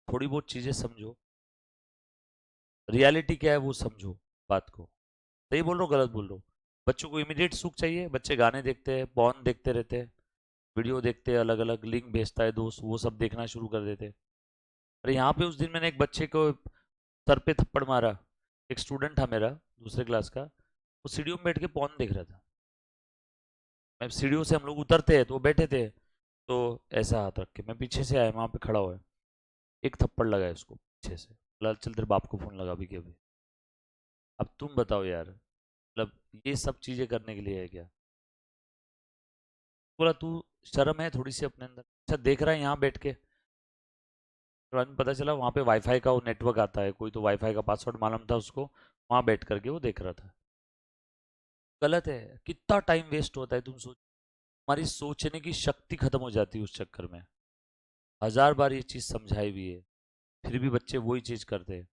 Speaker 1: थोड़ी बहुत चीजें समझो, रियलिटी क्या है वो समझो बात को। सही बोल रहा हूँ, गलत बोल रहा हूँ? बच्चों को इमीडिएट सुख चाहिए, बच्चे गाने देखते हैं, पॉर्न देखते रहते हैं, वीडियो देखते हैं, अलग अलग लिंक भेजता है दोस्त, वो सब देखना शुरू कर देते हैं। अरे यहाँ पे उस दिन मैंने एक बच्चे को सर पे थप्पड़ मारा, एक स्टूडेंट था मेरा दूसरे क्लास का, वो सीढ़ियों में बैठ के पॉर्न देख रहा था। मैं सीढ़ियों से हम लोग उतरते हैं तो वो बैठे थे, तो ऐसा हाथ रख के मैं पीछे से आया, वहाँ पे खड़ा हुआ है, एक थप्पड़ लगाया उसको पीछे से, बोला चल तेरे बाप को फोन लगा भी क्या अभी। अब तुम बताओ यार, मतलब ये सब चीजें करने के लिए है क्या? बोला तू, शर्म है थोड़ी सी अपने अंदर? अच्छा देख रहा है यहाँ बैठ के, फिर बाद में पता चला वहाँ पे वाईफाई का वो नेटवर्क आता है, कोई तो वाईफाई का पासवर्ड मालूम था उसको, वहाँ बैठ करके वो देख रहा था। गलत है। कितना टाइम वेस्ट होता है, तुम सोच। हमारी सोचने की शक्ति खत्म हो जाती है उस चक्कर में। हजार बार ये चीज समझाई भी है, फिर भी बच्चे वही चीज करते हैं।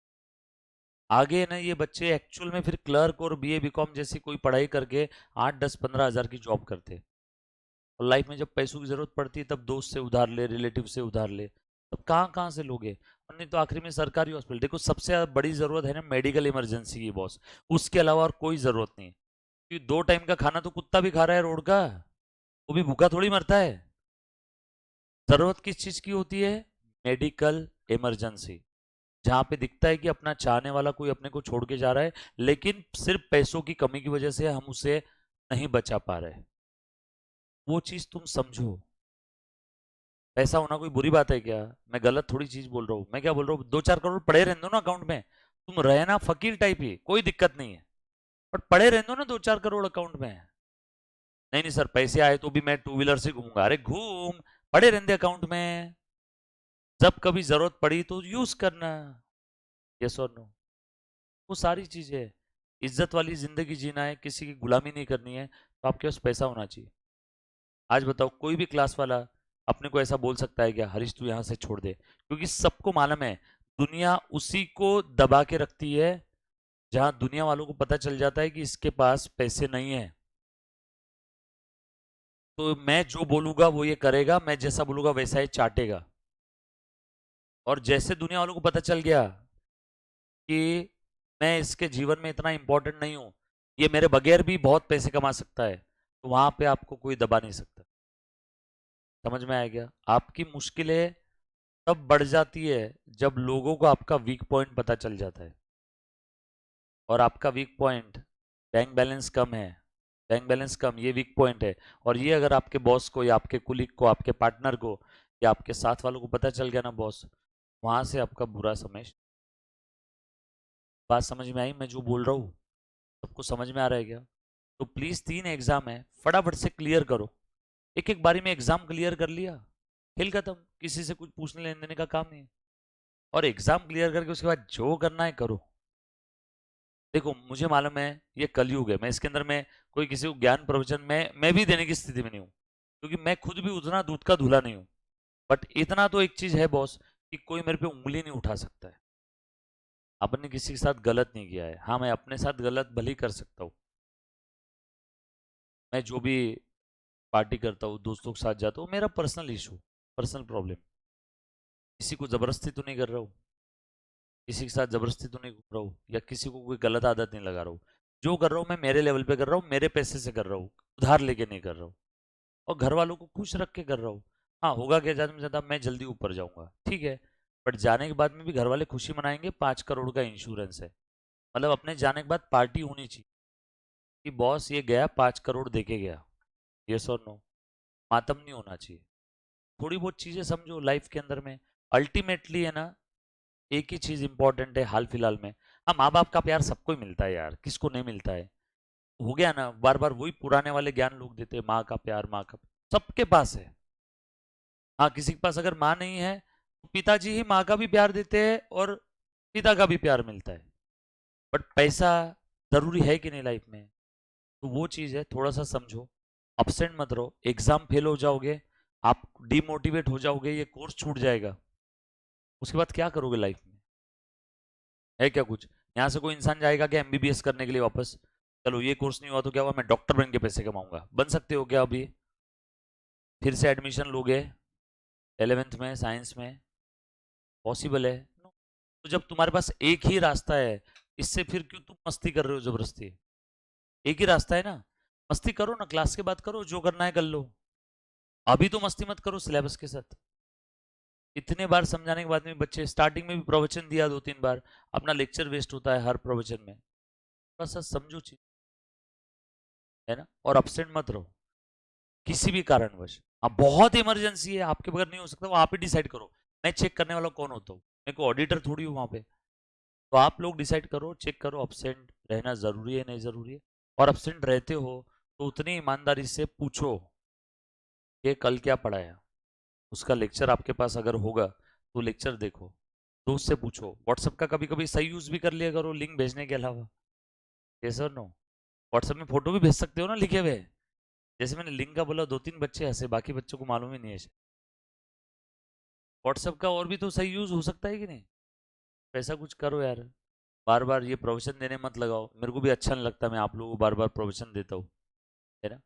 Speaker 1: आगे ना ये बच्चे एक्चुअल में फिर क्लर्क और बीए बीकॉम जैसी कोई पढ़ाई करके 8 10 15 हजार की जॉब करते। और लाइफ में जब पैसों की जरूरत पड़ती है तब दोस्त से उधार ले, रिलेटिव से उधार ले, तब कहाँ कहाँ से लोगे। और नहीं तो आखिरी में सरकारी हॉस्पिटल। देखो सबसे ज्यादा बड़ी जरूरत है ना मेडिकल इमरजेंसी की बॉस, उसके अलावा और कोई जरूरत नहीं। क्योंकि 2 टाइम का खाना तो कुत्ता भी खा रहा है रोड का, वो भी भूखा थोड़ी मरता है। जरूरत किस चीज की होती है? Medical emergency. जहां पे दिखता है कि अपना चाहने वाला कोई अपने को छोड़ के जा रहा है, लेकिन सिर्फ पैसों की कमी की वजह से हम उसे नहीं बचा पा रहे। वो चीज तुम समझो। पैसा होना कोई बुरी बात है क्या? मैं गलत थोड़ी चीज बोल रहा हूँ। मैं क्या बोल रहा हूँ, 2 4 करोड़ पड़े रहने दो ना अकाउंट में, तुम रहना फकीर टाइप ही, कोई दिक्कत नहीं है। बट पड़े रहने दो ना 2 4 करोड़ अकाउंट में। नहीं नहीं सर, पैसे आए तो भी मैं टू व्हीलर से घूमूंगा। अरे घूम, पड़े रहने दे अकाउंट में, जब कभी जरूरत पड़ी तो यूज करना। यस और नो। वो सारी चीजें है। इज्जत वाली जिंदगी जीना है, किसी की गुलामी नहीं करनी है, तो आपके पास पैसा होना चाहिए। आज बताओ कोई भी क्लास वाला अपने को ऐसा बोल सकता है क्या, हरीश तू यहाँ से छोड़ दे? क्योंकि सबको मालूम है दुनिया उसी को दबा के रखती है जहां दुनिया वालों को पता चल जाता है कि इसके पास पैसे नहीं है। तो मैं जो बोलूंगा वो ये करेगा, मैं जैसा बोलूंगा वैसा ही चाटेगा। और जैसे दुनिया वालों को पता चल गया कि मैं इसके जीवन में इतना इंपॉर्टेंट नहीं हूं, ये मेरे बगैर भी बहुत पैसे कमा सकता है, तो वहां पे आपको कोई दबा नहीं सकता। समझ में आया क्या? आपकी मुश्किलें तब बढ़ जाती है जब लोगों को आपका वीक पॉइंट पता चल जाता है। और आपका वीक पॉइंट बैंक बैलेंस कम है। बैंक बैलेंस कम, ये वीक पॉइंट है। और ये अगर आपके बॉस को या आपके कुलीग को, आपके पार्टनर को या आपके साथ वालों को पता चल गया ना बॉस, वहां से आपका बुरा समय। बात समझ में आई मैं जो बोल रहा हूँ? सबको समझ में आ रहा है क्या? तो प्लीज 3 एग्जाम है, फटाफट से क्लियर करो। एक एक बारी में एग्जाम क्लियर कर लिया, खेल खत्म। किसी से कुछ पूछने लेने देने का काम नहीं है। और एग्जाम क्लियर करके उसके बाद जो करना है करो। देखो मुझे मालूम है ये कलयुग है, मैं इसके अंदर में कोई किसी को ज्ञान प्रवचन में मैं भी देने की स्थिति में नहीं हूँ, क्योंकि मैं खुद भी उतना दूध का धुला नहीं हूँ। बट इतना तो एक चीज है बॉस, कि कोई मेरे पे उंगली नहीं उठा सकता है। आपने किसी के साथ गलत नहीं किया है। हाँ मैं अपने साथ गलत भली कर सकता हूँ। मैं जो भी पार्टी करता हूँ, दोस्तों के साथ जाता हूँ, मेरा पर्सनल इशू, पर्सनल प्रॉब्लम। किसी को जबरदस्ती तो नहीं कर रहा हूँ, किसी के साथ जबरदस्ती तो नहीं घूम रहा हूँ, या किसी को कोई गलत आदत नहीं लगा रहा हूँ। जो कर रहा हूँ मैं मेरे लेवल पे कर रहा हूँ, मेरे पैसे से कर रहा हूँ, उधार लेके नहीं कर रहा हूँ। और घर वालों को खुश रख के कर रहा हूँ। हाँ होगा क्या, ज़्यादा में ज़्यादा मैं जल्दी ऊपर जाऊंगा, ठीक है। बट जाने के बाद में भी घर वाले खुशी मनाएंगे, 5 करोड़ का इंश्योरेंस है। मतलब अपने जाने के बाद पार्टी होनी चाहिए कि बॉस ये गया 5 करोड़ दे के गया। यस और नो। मातम नहीं होना चाहिए। थोड़ी बहुत चीज़ें समझो लाइफ के अंदर में। अल्टीमेटली है ना, एक ही चीज़ इंपॉर्टेंट है हाल फिलहाल में। हाँ माँ बाप का प्यार सबको ही मिलता है यार, किसको नहीं मिलता है। हो गया ना, बार बार वही पुराने वाले ज्ञान लोग देते हैं, माँ का प्यार, माँ का सबके पास है। हाँ किसी के पास अगर माँ नहीं है तो पिताजी ही माँ का भी प्यार देते हैं और पिता का भी प्यार मिलता है। बट पैसा जरूरी है कि नहीं लाइफ में? तो वो चीज़ है, थोड़ा सा समझो। अपसेंट मत रहो, एग्जाम फेल हो जाओगे, आप डिमोटिवेट हो जाओगे, ये कोर्स छूट जाएगा। उसके बाद क्या करोगे लाइफ में? है क्या कुछ? यहाँ से कोई इंसान जाएगा क्या एमबीबीएस करने के लिए वापस? चलो ये कोर्स नहीं हुआ तो क्या हुआ, मैं डॉक्टर बन के पैसे कमाऊंगा। बन सकते हो क्या अभी? फिर से एडमिशन लोगे 11th में साइंस में? पॉसिबल है? No। तो जब तुम्हारे पास एक ही रास्ता है, इससे फिर क्यों तुम मस्ती कर रहे हो जबरदस्ती? एक ही रास्ता है ना, मस्ती करो ना, क्लास के बाद करो, जो करना है कर लो। अभी तो मस्ती मत करो सिलेबस के साथ। इतने बार समझाने के बाद में बच्चे, स्टार्टिंग में भी प्रवचन दिया 2 3 बार, अपना लेक्चर वेस्ट होता है हर प्रवचन में। थोड़ा सा समझो चीज, है ना। और अपसेंट मत रहो किसी भी कारणवश। अब बहुत इमरजेंसी है, आपके बगैर नहीं हो सकता, वो आप ही डिसाइड करो। मैं चेक करने वाला कौन होता हूँ? मैं को ऑडिटर थोड़ी हूँ वहां पे। तो आप लोग डिसाइड करो, चेक करो अपसेंट रहना जरूरी है नहीं जरूरी है। और अपसेंट रहते हो तो उतनी ईमानदारी से पूछो कि कल क्या पढ़ाया। उसका लेक्चर आपके पास अगर होगा तो लेक्चर देखो, दोस्त से पूछो, व्हाट्सएप का कभी कभी सही यूज भी कर लिया करो लिंक भेजने के अलावा। यस और नो? व्हाट्सएप में फोटो भी भेज सकते हो ना लिखे हुए। जैसे मैंने लिंक का बोला, 2-3 बच्चे हंसे, बाकी बच्चों को मालूम ही नहीं है। व्हाट्सएप का और भी तो सही यूज हो सकता है कि नहीं? पैसा कुछ करो यार, बार बार ये प्रोविजन देने मत लगाओ, मेरे को भी अच्छा नहीं लगता मैं आप लोगों को बार बार प्रोविजन देता हूँ, है ना।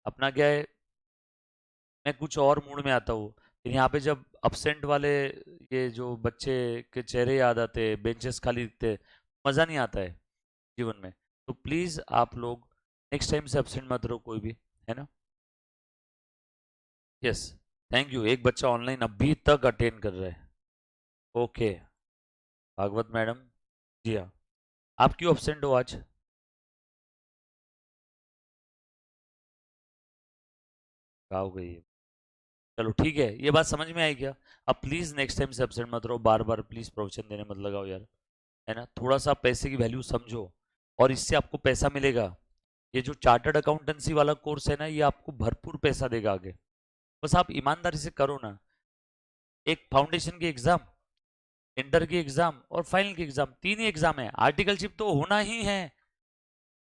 Speaker 1: अपना क्या है, मैं कुछ और मूड में आता हूँ, फिर यहाँ पे जब अपसेंट वाले ये जो बच्चे के चेहरे याद आते, बेंचेस खाली दिखते, मज़ा नहीं आता है जीवन में। तो प्लीज़ आप लोग नेक्स्ट टाइम से अपसेंट मत रहो कोई भी, है ना। Yes, thank you. एक बच्चा ऑनलाइन अभी तक अटेंड कर रहा है। ओके, भागवत मैडम, जी हाँ। आप क्यों अपसेंट हो आज? क्या हो गई है? चलो ठीक है, ये बात समझ में आई क्या? अब प्लीज नेक्स्ट टाइम से एब्सेंट मत रहो, बार बार प्लीज प्रोविजन देने मत लगाओ यार, है ना। थोड़ा सा पैसे की वैल्यू समझो, और इससे आपको पैसा मिलेगा। ये जो चार्टर्ड अकाउंटेंसी वाला कोर्स है ना, ये आपको भरपूर पैसा देगा आगे। बस आप ईमानदारी से करो ना। एक फाउंडेशन की एग्जाम, इंटर की एग्जाम और फाइनल की एग्जाम, 3 ही एग्जाम है। आर्टिकलशिप तो होना ही है,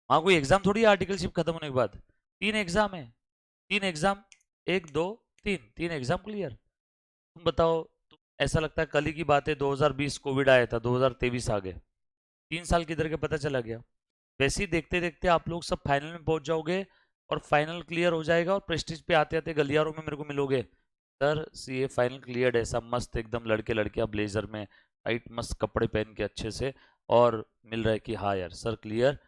Speaker 1: वहां कोई एग्जाम थोड़ी है आर्टिकलशिप खत्म होने के बाद। 3 एग्जाम है, 3 एग्जाम, 1 2 3, 3 एग्जाम क्लियर। तुम बताओ, तुम ऐसा लगता है कल ही की बात है, 2020 कोविड आया था, 2023 आ गए, 3 साल किधर के पता चला गया। वैसे ही देखते देखते आप लोग सब फाइनल में पहुंच जाओगे, और फाइनल क्लियर हो जाएगा, और प्रेस्टीज पे आते आते गलियारों में मेरे को मिलोगे, सर सीए फाइनल क्लियर्ड है, सब मस्त एकदम लड़के लड़कियां ब्लेजर में, टाइट मस्त कपड़े पहन के अच्छे से, और मिल रहा है कि हाँ यार सर क्लियर।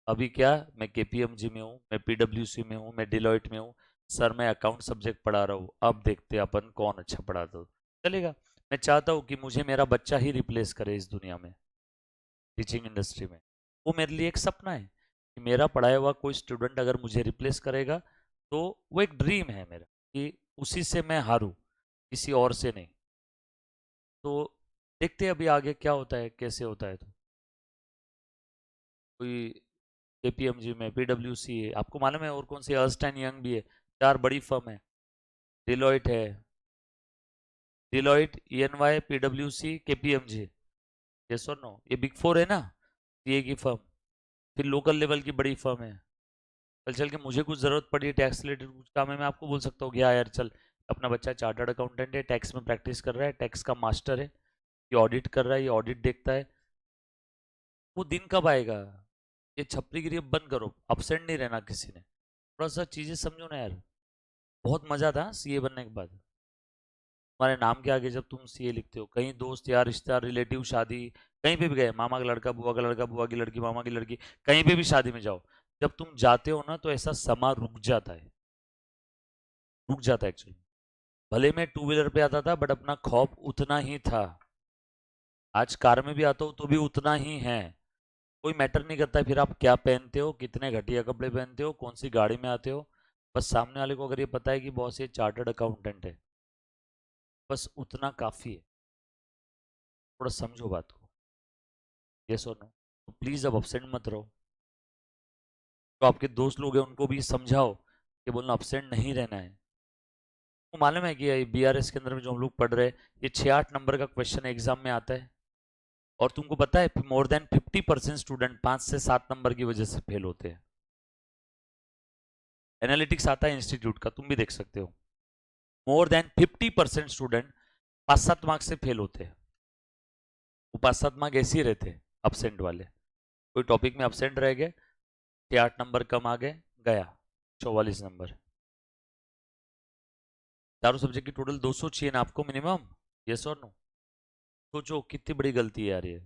Speaker 1: अभी क्या, मैं केपीएमजी में हूँ, मैं पीडब्ल्यूसी में हूँ, मैं डिलॉयट में हूँ, सर मैं अकाउंट सब्जेक्ट पढ़ा रहा हूँ, अब देखते हैं अपन कौन अच्छा पढ़ाता हो। चलेगा। मैं चाहता हूँ कि मुझे मेरा बच्चा ही रिप्लेस करे इस दुनिया में, टीचिंग इंडस्ट्री में। वो मेरे लिए एक सपना है कि मेरा पढ़ाया हुआ कोई स्टूडेंट अगर मुझे रिप्लेस करेगा, तो वो एक ड्रीम है मेरा कि उसी से मैं हारूं, किसी और से नहीं। तो देखते हैं अभी आगे क्या होता है, कैसे होता है। तो कोई केपीएमजी में, पीडब्ल्यूसी है, आपको मालूम है और कौन सी, अर्स्ट एंड यंग भी है, 4 बड़ी फर्म है। डिलॉयट है, डिलॉयट, ईएनवाई, पीडब्ल्यूसी, केपीएमजी। यस और नो? ये बिग फोर है ना, सीए की फर्म। फिर लोकल लेवल की बड़ी फर्म है। कल चल के मुझे कुछ ज़रूरत पड़ी, टैक्स रिलेटेड कुछ काम है, मैं आपको बोल सकता हूँ कि हाँ यार चल, अपना बच्चा चार्टर्ड अकाउंटेंट है, टैक्स में प्रैक्टिस कर रहा है, टैक्स का मास्टर है, ये ऑडिट कर रहा है, ये ऑडिट देखता है। वो दिन कब आएगा? ये छपरीगिरी अब बंद करो, अपसेंट नहीं रहना किसी ने, थोड़ा सा चीज़ें समझो ना यार। बहुत मज़ा था सीए बनने के बाद। तुम्हारे नाम के आगे जब तुम सीए लिखते हो, कहीं दोस्त यार, रिश्तेदार, रिलेटिव, शादी, कहीं पे भी गए, मामा का लड़का, बुआ का लड़का, बुआ की लड़की, मामा की लड़की, कहीं पे भी शादी में जाओ, जब तुम जाते हो ना, तो ऐसा समा रुक जाता है, रुक जाता है एक्चुअली। भले मैं टू व्हीलर पे आता था, बट अपना खौफ उतना ही था। आज कार में भी आता हूँ तो भी उतना ही है। कोई मैटर नहीं करता है फिर आप क्या पहनते हो, कितने घटिया कपड़े पहनते हो, कौन सी गाड़ी में आते हो। बस सामने वाले को अगर ये पता है कि बॉस ये चार्टर्ड अकाउंटेंट है, बस उतना काफ़ी है। थोड़ा समझो बात को। यस और नो? तो प्लीज़ अब अपसेंट मत रहो। तो आपके दोस्त लोग हैं उनको भी समझाओ कि बोलना अपसेंट नहीं रहना है। तो मालूम है कि बीआरएस के अंदर में जो हम लोग पढ़ रहे हैं, ये 6-8 नंबर का क्वेश्चन एग्जाम में आता है। और तुमको पता है मोर देन 50% स्टूडेंट 5 से 7 नंबर की वजह से फेल होते हैं। एनालिटिक्स आता है इंस्टीट्यूट का, तुम भी देख सकते हो। मोर देन 50% स्टूडेंट 5-7 मार्क्स से फेल होते हैं। वो 5-7 मार्क ऐसे ही रहते हैं अपसेंट वाले। कोई टॉपिक में अपसेंट रह गए, 8 नंबर कम आ गए, गया 44 नंबर। चारों सब्जेक्ट की टोटल 200 चाहिए ना आपको मिनिमम। यस और नो? सोचो कितनी बड़ी गलती है यार ये।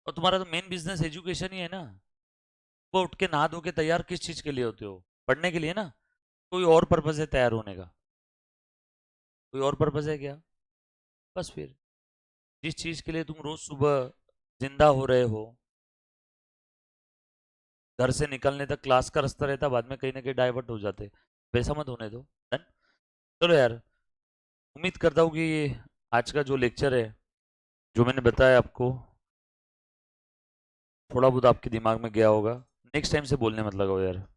Speaker 1: और तुम्हारा तो मेन बिजनेस एजुकेशन ही है ना। वो उठ के नहा धो के तैयार किस चीज के लिए होते हो? पढ़ने के लिए ना। कोई और पर्पज है तैयार होने का? कोई और पर्पज है क्या? बस फिर जिस चीज के लिए तुम रोज सुबह जिंदा हो रहे हो, घर से निकलने तक क्लास का रास्ता रहता, बाद में कहीं ना कहीं डाइवर्ट हो जाते, वैसा मत होने दो। डन? चलो यार, उम्मीद करता हूँ कि ये आज का जो लेक्चर है, जो मैंने बताया आपको, थोड़ा बहुत आपके दिमाग में गया होगा। नेक्स्ट टाइम से बोलने मत लगाओ यार।